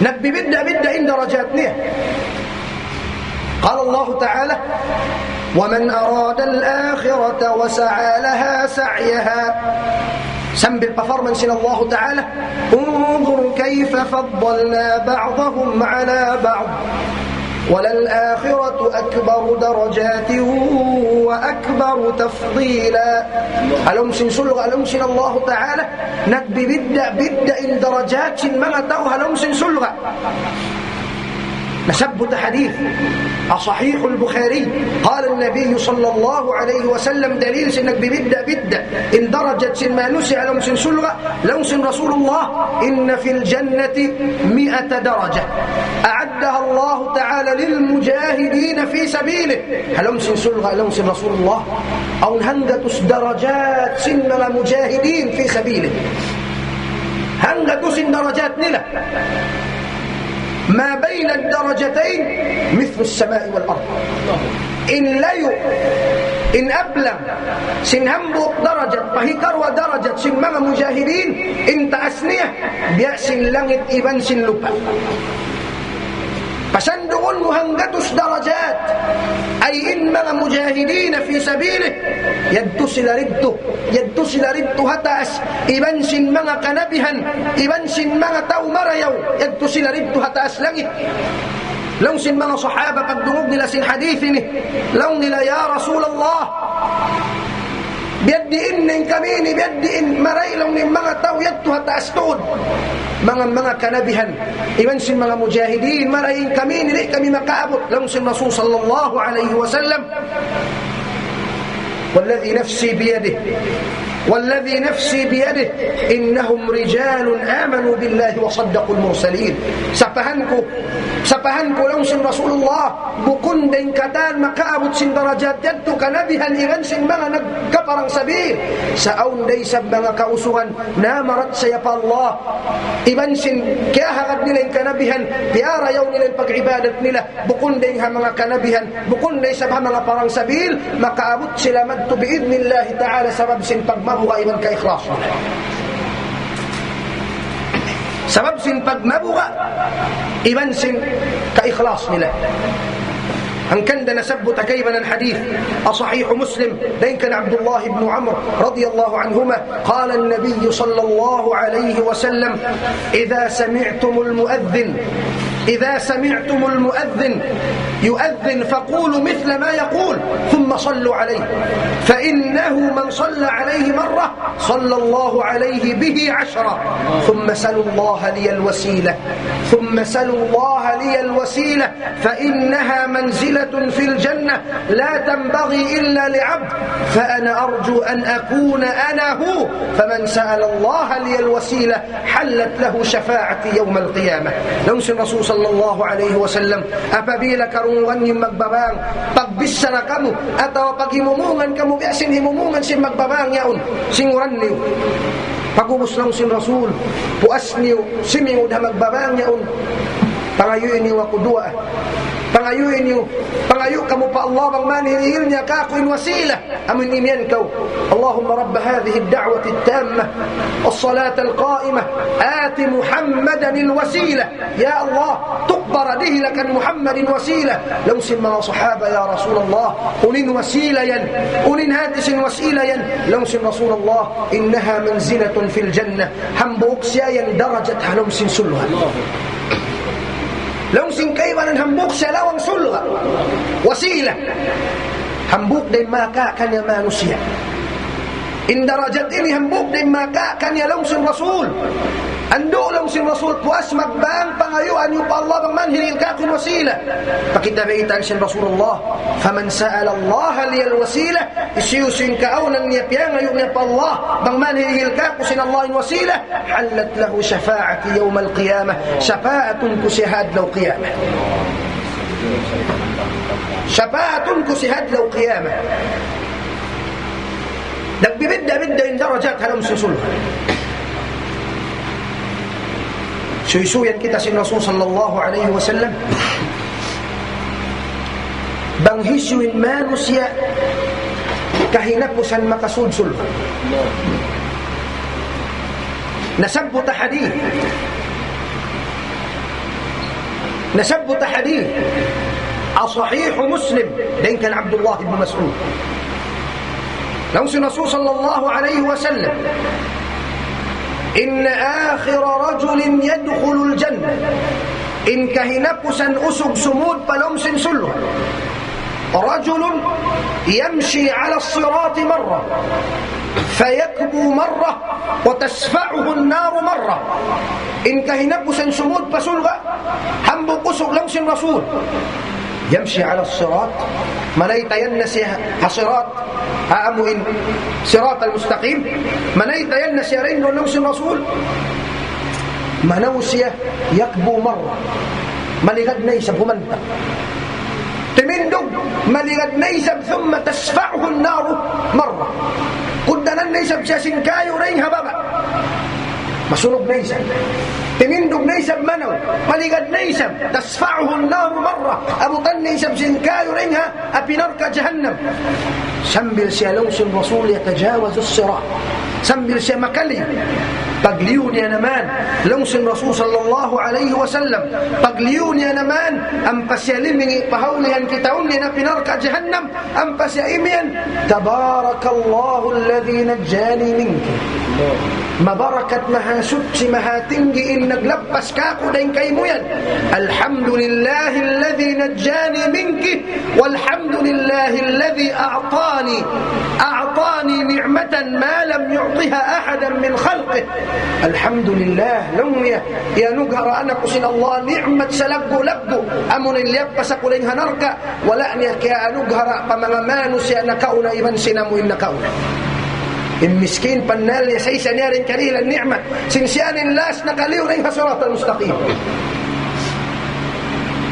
[SPEAKER 1] Nagbibidda-biddain darajat niya. قال الله تعالى ومن أراد الآخرة وسعى لها سعيها سم بالبرفورمانس الله تعالى انظر كيف فضلنا بعضهم على بعض وللآخرة أكبر درجات وأكبر تفضيلا. ألمسن سلغ ألمسن الله تعالى نكببدأ إن درجات مغتوها ألمسن سلغ. نثبت حديث صحيح البخاري قال النبي صلى الله عليه وسلم دليل سنك ببدأ إن درجت سن ما نسع لمسن سلغة لمسن رسول الله إن في الجنة 100 درجة أعدها الله تعالى للمجاهدين في سبيله. هلمسن سلغة لمسن رسول الله أو هنجتس درجات سن المجاهدين في سبيله. هنجتس درجات نلا ما بين الدرجتين مثل السماء والأرض. إن أبلغ سن همبوك درجة فهكر ودرجة سن مغا مجاهدين إن تأسنيه بيأس لنغت إبن سن لبا فسندغن مهنجتس درجات أي إن مغا مجاهدين في سبيله يدس لرده هتأس إبن سن مغا كنبها إبن سن مغا تومر يو يدس لرده هتأس لغت لو سن مغا صحابة قد دغد لسن حديثني لو نلا يا رسول الله بيد إن كميني بيد إن مرأي لو نمغا تو يدها تأستود مغا كنبها إبن سن مغا مجاهدين مرأي كميني لئك ممكابت لو سن رسول صلى الله عليه وسلم والذي نفسي بيده إنهم رجال آمنوا بالله وصدقوا المرسلين. سفهنكو لو سن رسول الله بكون دين كتان مكابت سن درجات يدك نبيها إغن سن مغا كفرا سبيل سأون ديس مغا كأسوغا نامرت سيبا الله إبن سن كاها غد نلين كنبيها بيارا يوني لنبق عبادة نلا بكون دينها مغا كنبيها بكون ديس مغا فرا سبيل مكابت سلامت بإذن الله تعالى سبب سن pagmabuga iban ka-ikhlas sabab sin pagmabuga iban sin ka-ikhlas nila. أن كان نثبت كيفا الحديث الصحيح مسلم لين كان عبد الله بن عمرو رضي الله عنهما قال النبي صلى الله عليه وسلم إذا سمعتم المؤذن يؤذن فقولوا مثل ما يقول ثم صلوا عليه فإنه من صلى عليه مرة صلى الله عليه به 10 ثم سلوا الله لي الوسيلة فإنها منزلة في الجنة لا تنبغي إلا لعبد فأنا أرجو أن أكون أنا هو فمن سأل الله لي الوسيلة حلت له شفاعتي يوم القيامة. نمسي الرسول صلى الله عليه وسلم apabila karungan yung magbabang pagbisa na kamo ataw paghimumungan kamo biasin himumungan sin magbabang yaon singuran niyo pagubos lang sin Rasul puas niyo simiw na magbabang yaon pangayuin niyo ako dua pangayu kamu pa Allah bang manhirihil niya kakuin wasila amin imian kau Allahumma rabb hadhihi ad-da'wati at-tammah was-salata al-qa'imah ati Muhammadan al-wasila ya Allah tuqbar dihlakan Muhammadin wasila law simma sahaba ya Rasulullah unin wasilayan unin hadisin wasilayan law simma Rasulullah innaha manzilatun fil jannah hambuk siyan darajat halum sin sulha لو سن كيفا همبوك سلاوان سلغة وسيلة همبوك دي ما كان يما نسيا إن درجت إني همبوك دي ما كان يلو سن رسول أندو لو سن رسول واسمك بان فغيو أن يبقى الله بمنهر الكاكن وسيلة فكده بيتان سن رسول الله فمن سأل الله لي الوسيلة إسيو سن كأونا يبيان يبقى الله بمنهر الكاكن سن الله وسيلة حلت له شفاعة يوم القيامة شفاعة كسهاد لو قيامة شفاعة كسهاد لو قيامة لك ببدأ إن درجاتها لم سسلها سيسويا kita si Rasul sallallahu alaihi wasallam bang hisuin manusia kahinapusan makasudsul. Nasabot hadith. نسبت حديث الصحيح مسلم دين كان عبد الله بن مسعود لو الرسول صلى الله عليه وسلم إن آخر رجل يدخل الجنة إن كهنبسا أسب سمود فلمس سلوه رجل يمشي على الصراط مرة فيكبو مرة وتسفعه النار مرة إن كهنبسا سمود فسلغة حنبو قسق لمس الرسول يمشي على الصراط منيت ينسي حصراط أمو إن صراط المستقيم منيت ينسي رين لمس الرسول منوسية يكبو مرة ملغد نيسب منتا تمندق ملغد نيسب ثم تسفعه النار مرة قدنا نيسب ساسنكايو رينها بابا مسلوب نيسب تمندق نيسب منو ملغد نيسب تسفعه النار مرة أبو طن نيسب سنكايو رينها أبي نرك جهنم سنبل سيالوس الرسول يتجاوز الصراط سنبل سيمكلي pagliuni naman lungsin Rasul sallallahu alaihi wasallam pagliuni naman ang pasyaliming pahaulihan kitaon ni na pinarka jahannam ang pasyaimian tabarakallahu alladhi najjani minki mabarakat mahasudsi mahatinggi in naglabas ka ko daing kaymo yan alhamdulillahi alladhi najjani minki walhamdulillahi alladhi a'tani ni'matan ma lam yu'tiha ahadan min khalqih alhamdulillah lumya ya nugara anak usin Allah ni'mat salaggo laggo amun ilyabas ako ling hanarka wala niya kaya nugara pamangamanus ya nakauna iban sinamu in nakauna المسكين بنال يسيس نار كريل النعمة سنسيان اللاس نقليو ريها صراط المستقيم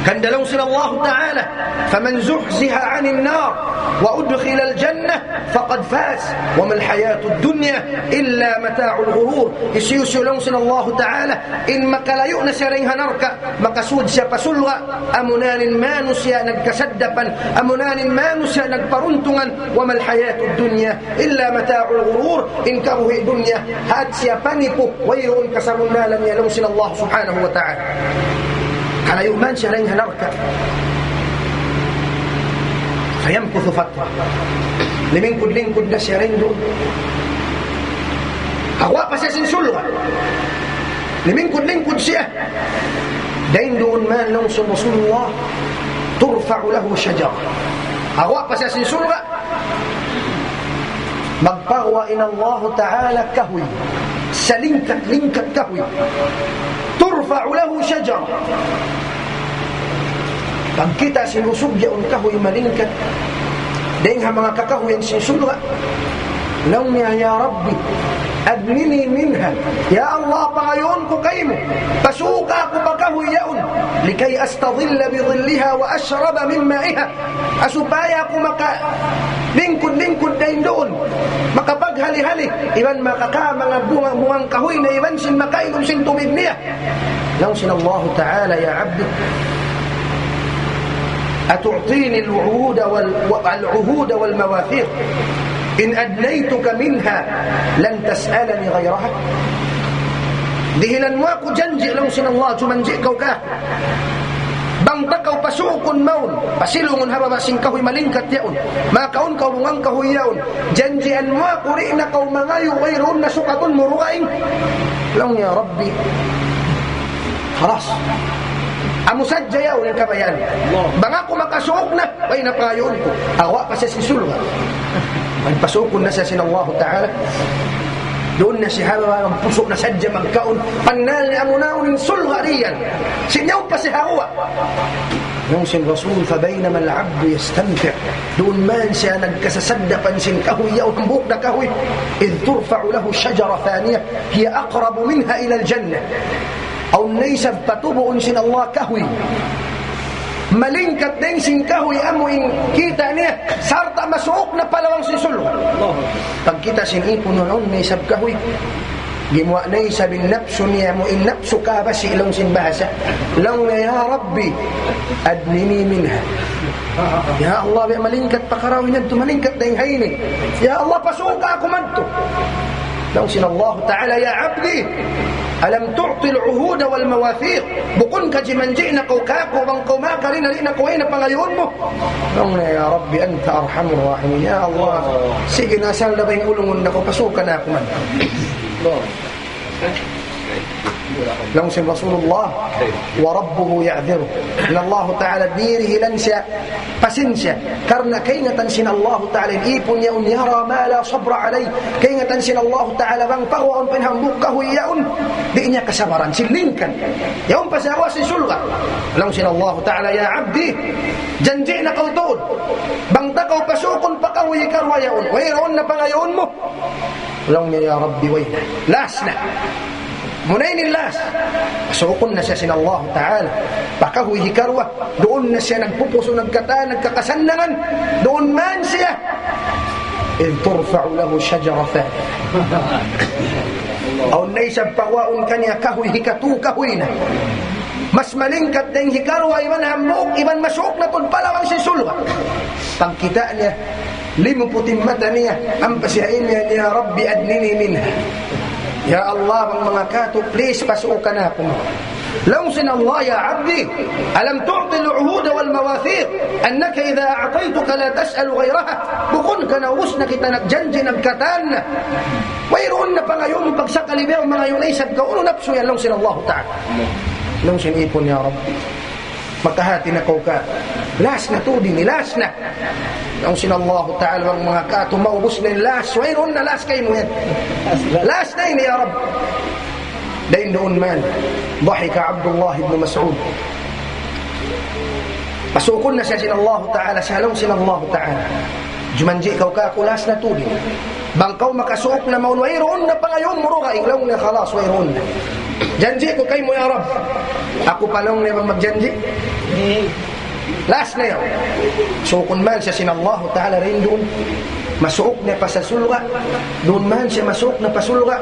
[SPEAKER 1] كان دلوسنا الله تعالى فمن زحزح عن النار وأدخل الجنة فقد فاز وما الحياة الدنيا إلا متاع الغرور يسيوس لوسنا الله تعالى إن مكلا يؤنس ريها نركا مكسود سيبسلغا أمنان المانس يانك كسدفا أمنان المانس يانك برنتغا وما الحياة الدنيا إلا متاع الغرور إن كره الدنيا هات سيبانيكو ويرون كسرنا لم يلوسنا الله سبحانه وتعالى على يومان شهرين هنركب فيمكث فترة لمن كل شهرين دول أغوى بساسين سلغة لمن كل شيء دين دون ما نوصل رسول الله ترفع له شجرة أغوى بساسين سلغة مبغوى إن الله تعالى كهوي لنكت كهوي ترفع له شجرة pag kita sinusog yaon kahoy malingkat dahil ha mga kakahoy ang sinusulga law niya ya Rabbi adnini minha ya Allah pangayon ko kayo pasuka ko pagkahoy yaon likay astadilla bidhilliha wa ashraba min ma'iha asupaya ko lingkod dahil doon makapaghali-hali iban mga bungang kahoy na iban sin makainom sin tubig niya law sin Allah Ta'ala ya Abdi أتعطيني العهود والمواثيق إن أدنيتك منها لن تسألني غيرها دهلا واقو جنجي لو سن الله تمنجئك وكاه bangtakaw pasukon maun pasilungon haba masingkahoy malingkat yaon makaon kaw mungangkahoy yaon janjian mo kuri na kaw mangayo wayroon na sukaton muruaing lang ya Rabbi haras amusad jayaw ng kabayan banga ko makasuok na ay napayon ko awa pa siya sisulga magpasukon na siya sinallahu ta'ala doon na si Hawa ang pusok na sadya magkaon panal ni amunaon ng sulga riyan sinyaw pa si Hawa yung sin Rasul fabaynama al-abdu yastanfi' doon man siya nagkasasadda pansin kahoy yaw ang buhok na kahoy idh turfa'u lahu shajara thaniya hiya aqrabu minha ila al-jannah aw naysab patubuon sin Allah kahoy malingkat din sin kahoy amuin kita niya sarta masuok na palawang sisulog pag kita sin ipon noon naysab kahoy gimuanay sabin nafsu niya mo in nafsu ka ba si ilong sinbahasa lang na ya Rabbi adnini minha ya Allah bi malingkat pakarawin yan tumalingkat na yung hayni ya Allah pasuka ako manto lang sin Allah Ta'ala ya abdi alam tu'ti al-uhud wal mawathiq bukun ka jimanjina ko kako bang kumaka rin na ko ay na pangayon mo lang na ya Rabbi anta arhamur rahimin ya Allah sige nasal na ba yung ulungon na ko pasuka na ako manto لو سن رسول الله وربه يعذره إن الله تعالى ديره لنسى فسنسى كرنا كينا تنسن الله تعالى إيبن يؤن يرى ما لا صبر عليه كينا تنسن الله تعالى بانفغوا بينهم بكه يؤن بإنك سبرا سلينكا يوم بساواسي سلغة لو سن الله تعالى يا عبدي جنجئنا قوتون بانتقوا بسوق فقوا يكروا يؤن ويرون بغيون مه لو يا ربي وينا لاسنا munainin las pasukon na siya sin Allah Ta'ala pakahuhi karwa doon na siya nagpupuso nagkakasandangan doon man siya إذ ترفع له شجرة ثانية أو نيسب pagwaon kanya kahuhi katukahuina mas malingkat na yung hikarwa iban hamok iban masuk na tun palawang sisulwa pangkita niya limuputin mata niya ang pasihain niya ya Rabbi adnini minha ya Allah ang mga kato please pasukan ako mo لوسن الله يا عبدي ألم تعطي العهود والمواثيق أنك إذا أعطيتك لا تسأل غيرها بكونك نوسنك تنجنجن بكتان ويرون بغيوم بغسقل بيهم مغيون أيسد كأولو نفسه يا لوسن الله تعالى لوسن إيكون يا رب مكهاتنا كوكا لاسنا توديني لاسنا لوسن الله تعالى ومغاكاتو موبسن لاس ويرون لاس كيمو لاسنا يا رب لين دون مان ضحك عبد الله بن مسعود أسوكنا سيسن الله تعالى سهلون سن الله تعالى جمانجي كوكا كلاسنا تودي بانكو مكسوكنا مون ويرون بغيوم مروغا إغلونا خلاص ويرون جنجيكو كيمو يا رب أكو بالون يا مجنجي لاسنا يا سوكن مان سيسن الله تعالى ريندون مسوكنا بسسلغا دون مان سيمسوكنا بسلغا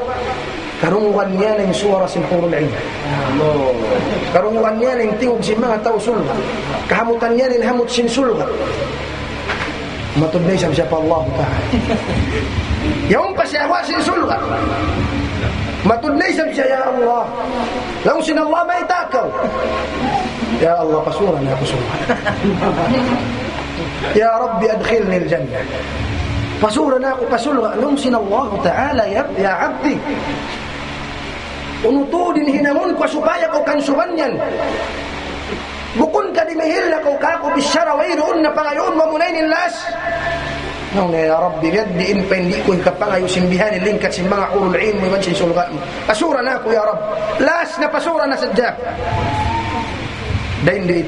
[SPEAKER 1] karunguan niya ng suwara sin hurul ain karunguan niya ng tingog sin mga tao sulga kahamutan niya ng hamut sin sulga matudnay siya pa Allah Ta'ala yung pasyawa sin sulga matudnay siya ya Allah lang sin Allah may takaw ya Allah pasuran na pasuran ya Rabbi adkhilni al-jannah pasuran ako pasulga lang sin Allah Ta'ala ya abdi unutudin hinamon ko supaya ko kansuban yan bukun ka dimihil na ko kako bisyara wayroon na pangayon mamunayin las nung ya Rabbi gaddiin pa hindi ko ikapangayo simbihan ilingkat si mga urul ain mo iban sin sulga pasura na ako ya Rabbi las na pasura na sadya dahin diit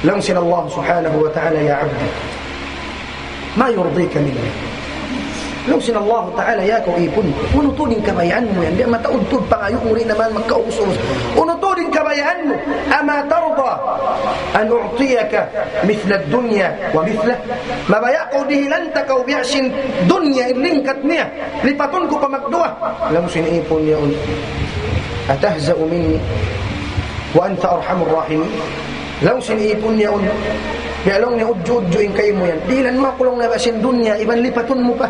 [SPEAKER 1] lang sin Allah subhanahu wa ta'ala ya abdi ma yurdika minni لو سن الله تعالى ياكو إيبون ونطولين كبايعنه يعني بأما تأدتود بغايقوري نمان مكاوصوص ونطولين كبايعنه أما ترضى أن أعطيك مثل الدنيا ومثله ما بيقو به لنتك وبيعشن دنيا إلنكت مية لبطنك بمكدوة لو سن إيبون يقول أتهزأ مني وأنت أرحم الراحمين لو سن إيبون يقول Belong ni udjo-udjo in kayo mo yan. Dilan mo kulong nabasin dunya, iban lipatun mo pa.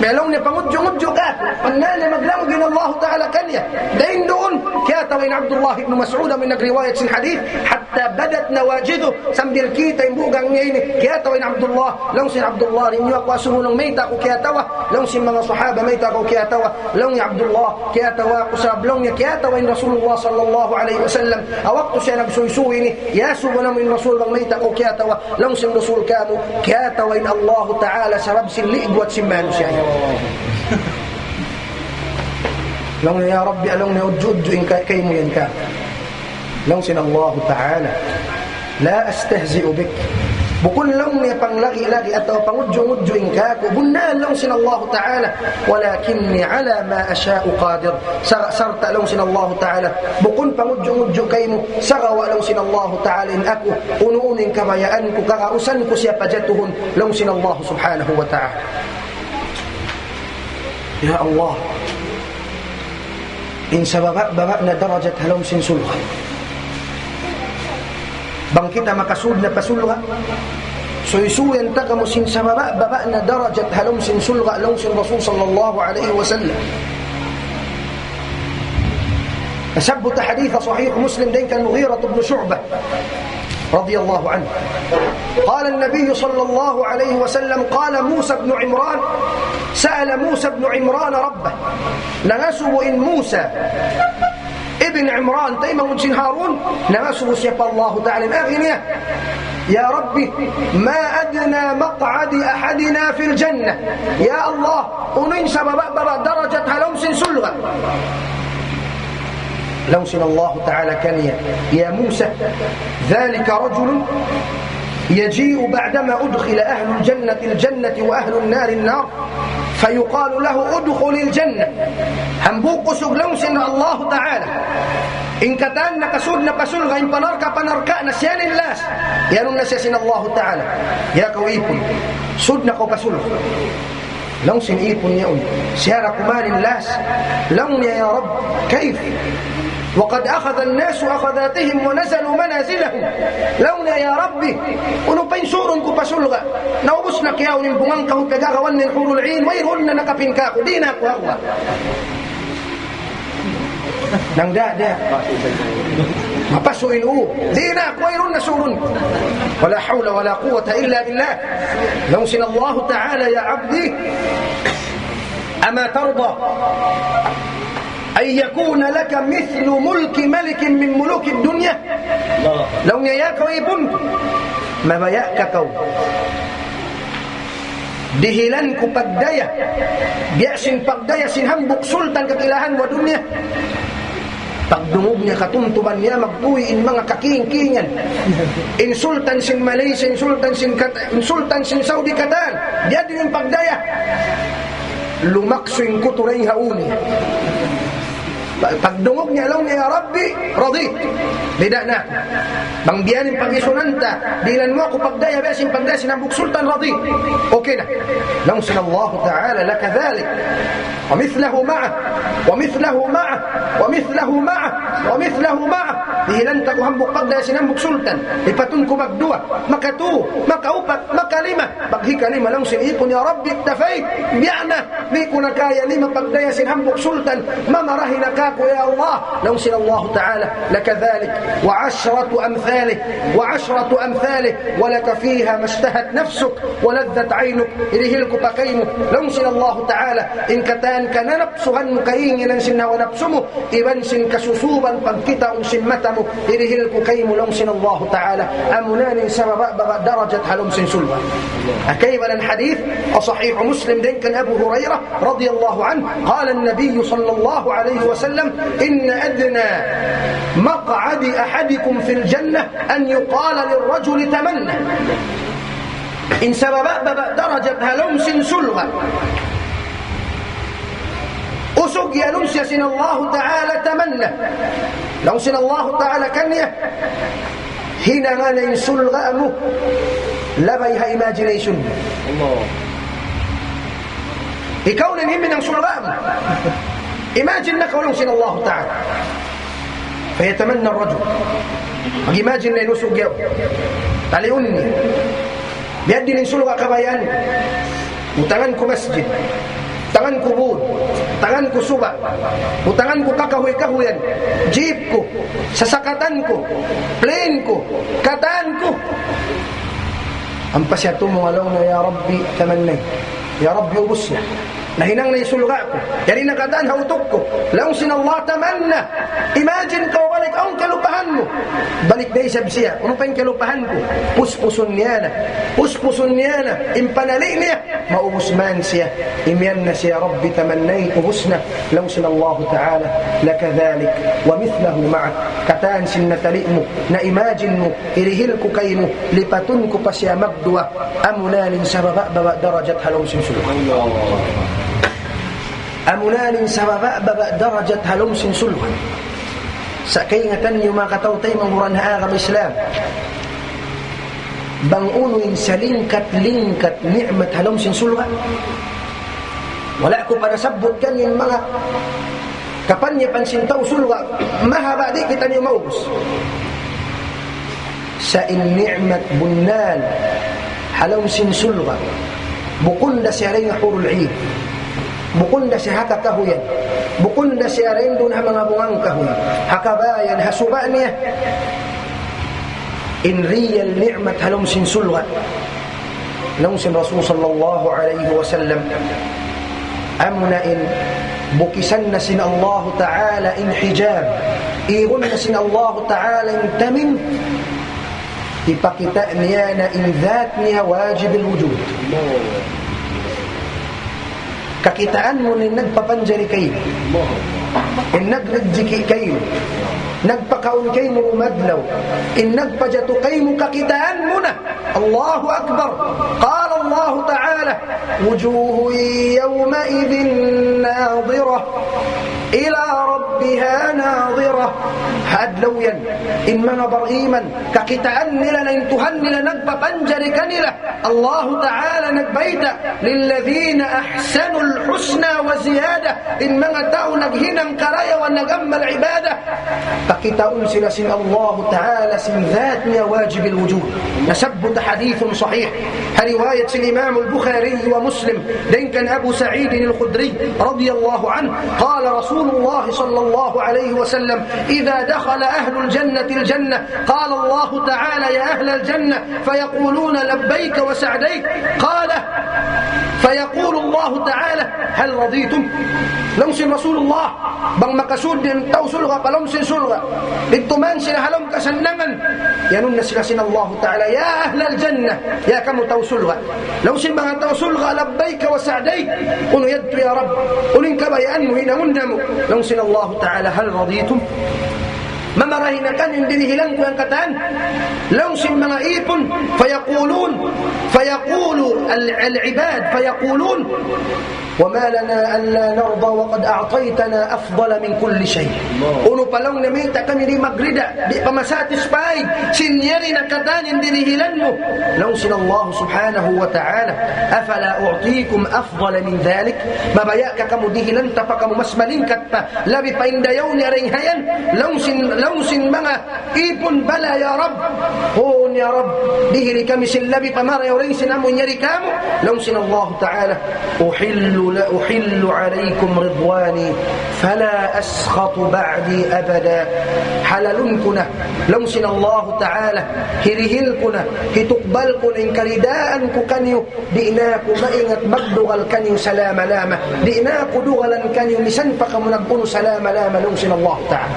[SPEAKER 1] Belong ni pangudjo-udjo ka. Pannali maglamugin Allah Ta'ala kanya. Dahin doon, kaya tawin Abdullah ibn Mas'ud min nagriwayat sin hadith, hatta badat nawajidu, sambil kita yung bugang niya ini. Kaya tawin Abdullah, lang sin Abdullah, rinyo ako asunong mayta ko kaya tawa. Lang sin mga sahaba mayta ko kaya tawa. Lang ni Abdullah, kaya tawa ko sa ablong niya. Kaya tawin Rasulullah sallallahu alaihi wasallam. Awak ko siya nagsuy-suy ni, yasu mo namin Rasul bang mayta ko kaya tawa. Lang sin Rasul kamo, kaya tawin Allah Ta'ala sarab sin liigwat sin manusia. Lang ya Rabbi along na udjo-udjo in kayo mo yan ka. Lang sin Allah Ta'ala la astahzi'u bik bukun lang niya panglagi-lagi at pangudjo-udjo in ka kubunaan lang sin Allah Ta'ala walakinni ala ma asha'u qadir sarta lang sin Allah Ta'ala bukun pangudjo-udjo kayo mo sarawa lang sin Allah Ta'ala in ako unuunin kabayaan ko kakausan ko siya pajatuhon lang sin Allah Subhanahu wa Ta'ala Ya Allah, insa baba na darajat halom sin sulha. Bang kita makasud na pasulha. So isuyan ta kamo sin sa baba na darajat halom sin sulha long sin Rasul sallallahu alaihi wasallam. أثبت حديث صحيح مسلم دين كان مغيرة بن شعبة رضي الله عنه قال النبي صلى الله عليه وسلم قال موسى بن عمران سأل موسى بن عمران ربه نغسو إن موسى ابن عمران تيما من هارون نغسو سيب الله تعالى أغنية يا ربي ما أدنى مقعد أحدنا في الجنة يا الله وننسى درجة هلمس سلغة لوسن الله تعالى كان يا موسى ذلك رجل يجيء بعدما أدخل أهل الجنة الجنة وأهل النار النار فيقال له أدخل الجنة همبوق لوسن الله تعالى إن كتان كسودنا كسولغا إن بنركا نسيان اللاس يانون نسيسن الله تعالى يا كويكم سودنا كسولغا لوسن إيكم يأون سيارة كمان اللاس لون يا رب كيف وقد أخذ الناس أخذاتهم ونزلوا منازلهم لونا يا ربي ونبين سورن كبسولغا نوبسنك يا ونبغنك وكجاغا ون الحور العين ويرهن نكبنكاك دينك وهو نغدا ما بسوئلوا دينك ويرهن سورن ولا حول ولا قوة إلا بالله لوسن الله تعالى يا عبدي أما ترضى أن يكون لك مثل ملك ملك من ملوك الدنيا لو نياك ويبن ما بياك كو دهلانك بقدايا بيأسن بقدايا سنهمبك سلطان كتلاhan ودنيا pagdungog niya katumtuban niya magbuhi in mga kaking-kingan insultan sin Malaysia insultan sin Saudi katan diya din yung pagdaya lumakso yung kuturay hauni pagdungog niya alaw niya ya Rabbi radit bida na bang biyanin pag-isunanta bilan mo ako pagdaya besin pagdaya sinambuk sultan radit okay na lang sin Allah ta'ala laka dhalik ومثله معه ومثله معه ومثله معه ومثله معه dihilan ta ko hambuk pagdaya sinambuk sultan ipatun ko magdua makatu makaupat makalima baghi kalima lang sin ipon ya Rabbi iktafait biyana di ko nakaya lima pagdaya sinambuk sultan mamarahin ako ya Allah lang sin Allah ta'ala laka dhalik وعشرة أمثاله ولك فيها ما اشتهت نفسك ولذت عينك إليهلك بكيمك لم سن الله تعالى إن كتان كننبسها كيين ننسنا ونبسمه إبنسن كسسوبا فانكتا أنسمتمه إليهلك كيم لم سن الله تعالى أمنان سبب درجة هلمسن سلوى أكيبا الحديث وصحيح مسلم دين كان أبو هريرة رضي الله عنه قال النبي صلى الله عليه وسلم إن أدنى مقعد أحدكم في الجنة أن يقال للرجل تمنى إن سبب درجة هلمس سلغة أسق يلمس يسن الله تعالى تمنى لو سن الله تعالى كنية هنا غنين سلغة أمه لبيها imagination بكون من سلغة أمه imagine لك ولو سن الله تعالى فيتمنى الرجل imagine na inusog yaw taliun ni biyad din insulga kabayan utangan ko masjid utangan ko bud utangan ko suba utangan ko kakahuy-kahuyan jeep ko sasakatan ko plane ko kataan ko ang pasyatu mo alaw na ya Rabbi tamannay ya Rabbi ubusna nahinang na isulga ko yari nakataan hautok ko laong sin Allah tamanna imagine ka balik ang kalupahan mo balik na isab siya ano pa yung kalupahan ko puspusun niya na impanali niya maubos man siya imyan na siya Rabbi tamannay ubusna laong sin Allah ta'ala laka dhalik wa mithlahu ma'ak kataan sin natali mo na imagine mo irihil ko kayo mo lipatun ko pa siya magdua amunanin sa baba darajat halong sin sulga amunanin sa baba darajat halumsin sulhan sa kaingatan yung mga katawtay manghuran haagam Islam bangunin sa lingkat ni'mat halumsin sulhan Wala ko panasabot kan yung mga kapanya pansintaw sulga, mahaba di kita niyo maubos. Sa in-ni'mat bunnal, halaw sinsulga, bukunda siya rin hurul id, bukunda siya hakakahuyan, bukunda siya rin doon mga bungang kahuy, hakabayan, hasuba niya. In real ni'mat halaw sinsulga, halaw sin Rasul sallallahu alaihi wasallam, amunain bukisan na sin Allah Ta'ala in hijab, iyon na sin Allah Ta'ala in tamin, ipakita niya na in that niya wajib al-wujud. Kakitaan mo na nagpapanjari kayo, in nagrajiki kayo, nagpakaun kayo mo umadlaw, in nagpajato kayo mo, kakitaan mo na. Allahu Akbar. Qala Allah Ta'ala, wujuhu yawmaidhin nadhirah ila rabbiha nadhirah. Hadlaw yan, in mga bariman, kakitaan nila na intuhan nila, nagpapanjari kanila. Allah Ta'ala nagbayda, lilladhina ahsanul husna wa ziyada, in mga tao naghinang karaya wa nagammal ibada, pakitaon sila sin Allah Ta'ala sin dhat niya wajib al-wujud. Nasabbut hadithun sahih, riwayat sin Imam al-Bukhari wa Muslim, din kan Abu Sa'id al-Khudri radiyallahu anhu, qala Rasulullah sallallahu alayhi wa sallam, idha dakhala ahlul jannati al-jannah, qala Allah Ta'ala ya ahla al-jannah, fayaquluna labbayka wa sa'dayk, qala فيقول الله تعالى هل رضيتم؟ لمسن رسول الله بang makasud din tao sulga palomsin sulga ituman sila halom kasanangan yanun na sila sin Allah Ta'ala ya ahlal jannah ya kamu tao sulga lawsin mga tao sulga labbayka wa sa'dayk qulu yadtu ya rab qulin kabayaan mo hinamundamu lawsin Allah Ta'ala hal raditum mamarahinakan yung dinihilang ko ang kataan lawsin mga ipon fayaqulu al-ibad fayaqulun وما لنا ألا نرضى وقد أعطيتنا أفضل من كل شيء uno pa lang namita kami di magrida di pa masatisfied sinyari na katanin dinihilan mo lawsin Allah subhanahu wa ta'ala afala u'tikum afdala min dhalik mabaya ka kamu dihilan tapa kamu mas malingkat pa labi pa indayaw ni ringhayan lawsin mga ipon bala ya Rab hon ya Rab dihili kami silabi pa marayaw rin sinamon nyari kamu lawsin Allah ta'ala أحل عليكم رضواني فلا أسخط بعدي أبدا حللكنا لمسنا الله تعالى هرهلكنا هتقبلكنا إن كرداءنك كنيو دئناك مئنت مقدغل كنيو سلام لاما دئناك دغلا كنيو مسنفق منقون سلام لاما لمسنا الله تعالى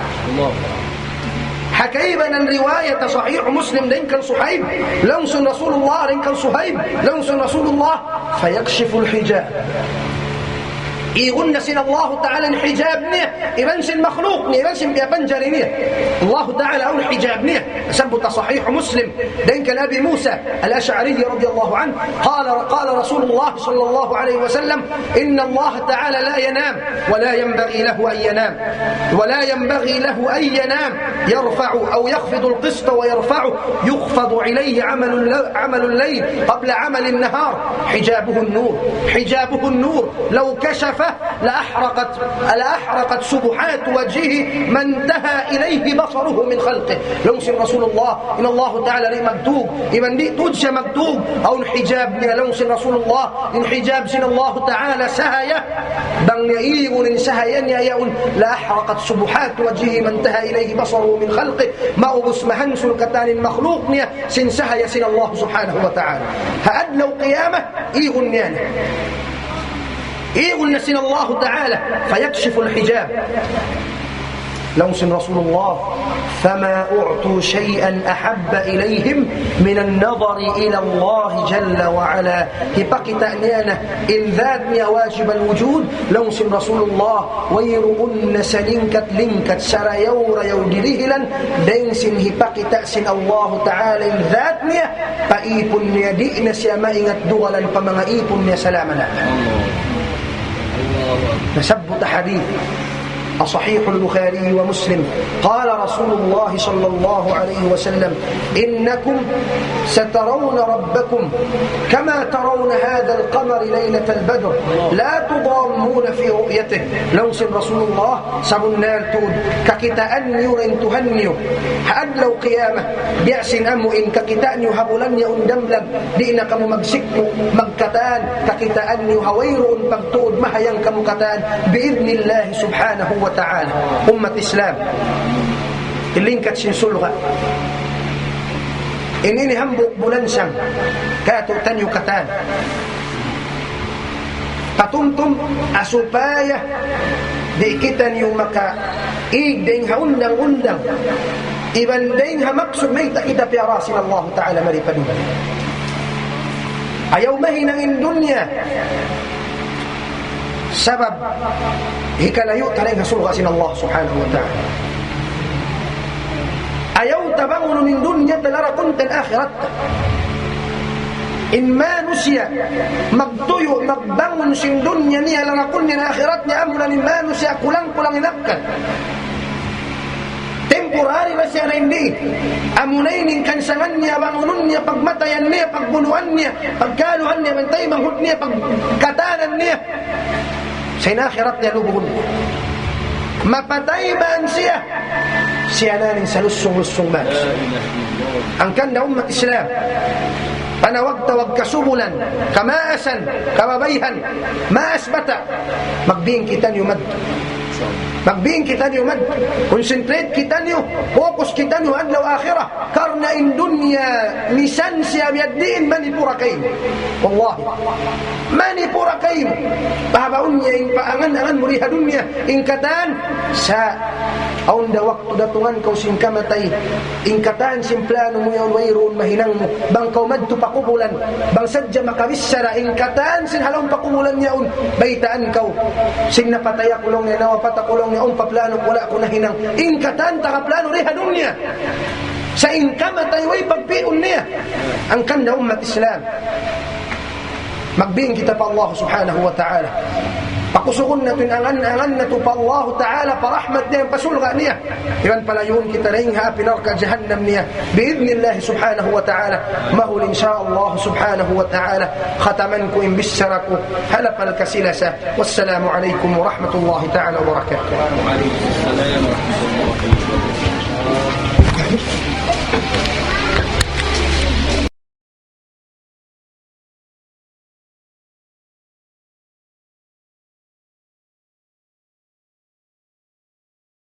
[SPEAKER 1] حكيبنا الرواية صحيح مسلم لنكن صحيب لمسن رسول الله لنكن صحيب لمسن رسول الله فيكشف الحجاب يقولنا سين الله تعالى الحجاب نيه يبنش المخلوق نيه يبنش بيبنجر نيه الله تعالى أو الحجاب نيه ثبت صحيح مسلم دينك أبي موسى الأشعري رضي الله عنه قال رسول الله صلى الله عليه وسلم إن الله تعالى لا ينام ولا ينبغي له أن ينام ولا ينبغي له أن ينام يرفع أو يخفض القسط ويرفعه يخفض إليه عمل الليل قبل عمل النهار حجابه النور لو كشف لأحرقت سبحات وجهه ما انتهى إليه بصره من خلقه لوسن رسول الله إن الله تعالى لي مكتوب إذن دي تدش مكتوب أو الحجاب لوسن رسول الله إن حجاب سن الله تعالى سهية بن يئيون سهيا يئون لأحرقت سبحات وجهه ما انتهى إليه بصره من خلقه ما أبس مهنس الكتان المخلوق سن سهية سن الله سبحانه وتعالى هأد لو قيامة إيغن نيانا قلنا سن الله تعالى فيكشف الحجاب لوسن رسول الله فما أعطوا شيئا أحب إليهم من النظر إلى الله جل وعلا هبقي تأنيانا إن ذاتني واجب الوجود لوسن رسول الله ويرؤن سلنكت لنكت سر يور يودرهلا دينسن هبقي تأسن الله تعالى إن ذاتني فإيبن يدئن سيامائنت دغلا فمن إيبن سلامنا نثبت حديث الصحيح البخاري ومسلم قال رسول الله صلى الله عليه وسلم إنكم سترون ربكم كما ترون هذا القمر ليلة البدر لا تضامون في رؤيته. لوسن رسول الله سبنال تود ككتا أنيو إن تهنيو حأدلو قيامة بيأسن أمو إن ككتا أنيو هبولن يؤندملم دينك ممجسكو مجكتان ككتا أنيو هوير بغتود مهيان كمكتان بإذن الله سبحانه وتعالى. أمة إسلام اللي انكتشن سلغة إنني هم بلنسا كاتو تنيو كتان تتمتم أسوبايا di kita niyo maka idengha undang-undang ibandengha maksud may takita piarasin Allah Ta'ala maripadun ayaw mahinangin dunya sabab hikalayo talayng hasulga sin Allah Subhanahu wa Ta'ala ayaw tabanguno min dunya talara kuntan akhirat in ma nusya magtuyo magbangon sin dunya niya larakun niya akhirat niya amulan in ma nusya kulang-kulang inakkan temporary na siya na hindi amunainin kansangan niya bangunon niya pagmatayan niya pagbunuan niya pagkaluhan niya bantay manghut niya pagkatanan niya sa inakhirat niya lubukun mapatay ba siya nanin sa lusong-lusong mas ang kanda umat Islam panawag-tawag kasubulan kamaasan, kababayhan maasbata magbiing kita niyo magbiing kita niyo concentrate kita niyo focus kita niyo adlaw akhirah karna in dunya misan siya biyaddiin manipura kayo wallahi manipura kayo pahabaun niya in paangan-angan muriha dunya in katan sa aunda waktu datungan kau singkamatay in katan simplano mo yaw wayroon mahinang mo bang kau madto pakubulan bang sadya makawissara in katan sin halong pakubulan yaon baitaan kau sin napataya kulong niya nawapata kulong niya paplano wala ko na hinang in katan takaplano riha dunya sa in kamatay way pagpiun niya ang kanda umat Islam magbiing kita pa Allah Subhanahu wa Ta'ala pakusugon natin angan-angan na to pa Allah Ta'ala parahmat niya pasulga niya iban palayun kita rin ha pinarka jahannam niya biidnillahi Subhanahu wa Ta'ala mahul insyaallah Subhanahu wa Ta'ala khataman ko imbissara ko halapal kasilasa wassalamu alaikum wa rahmatullahi ta'ala wa barakatuh.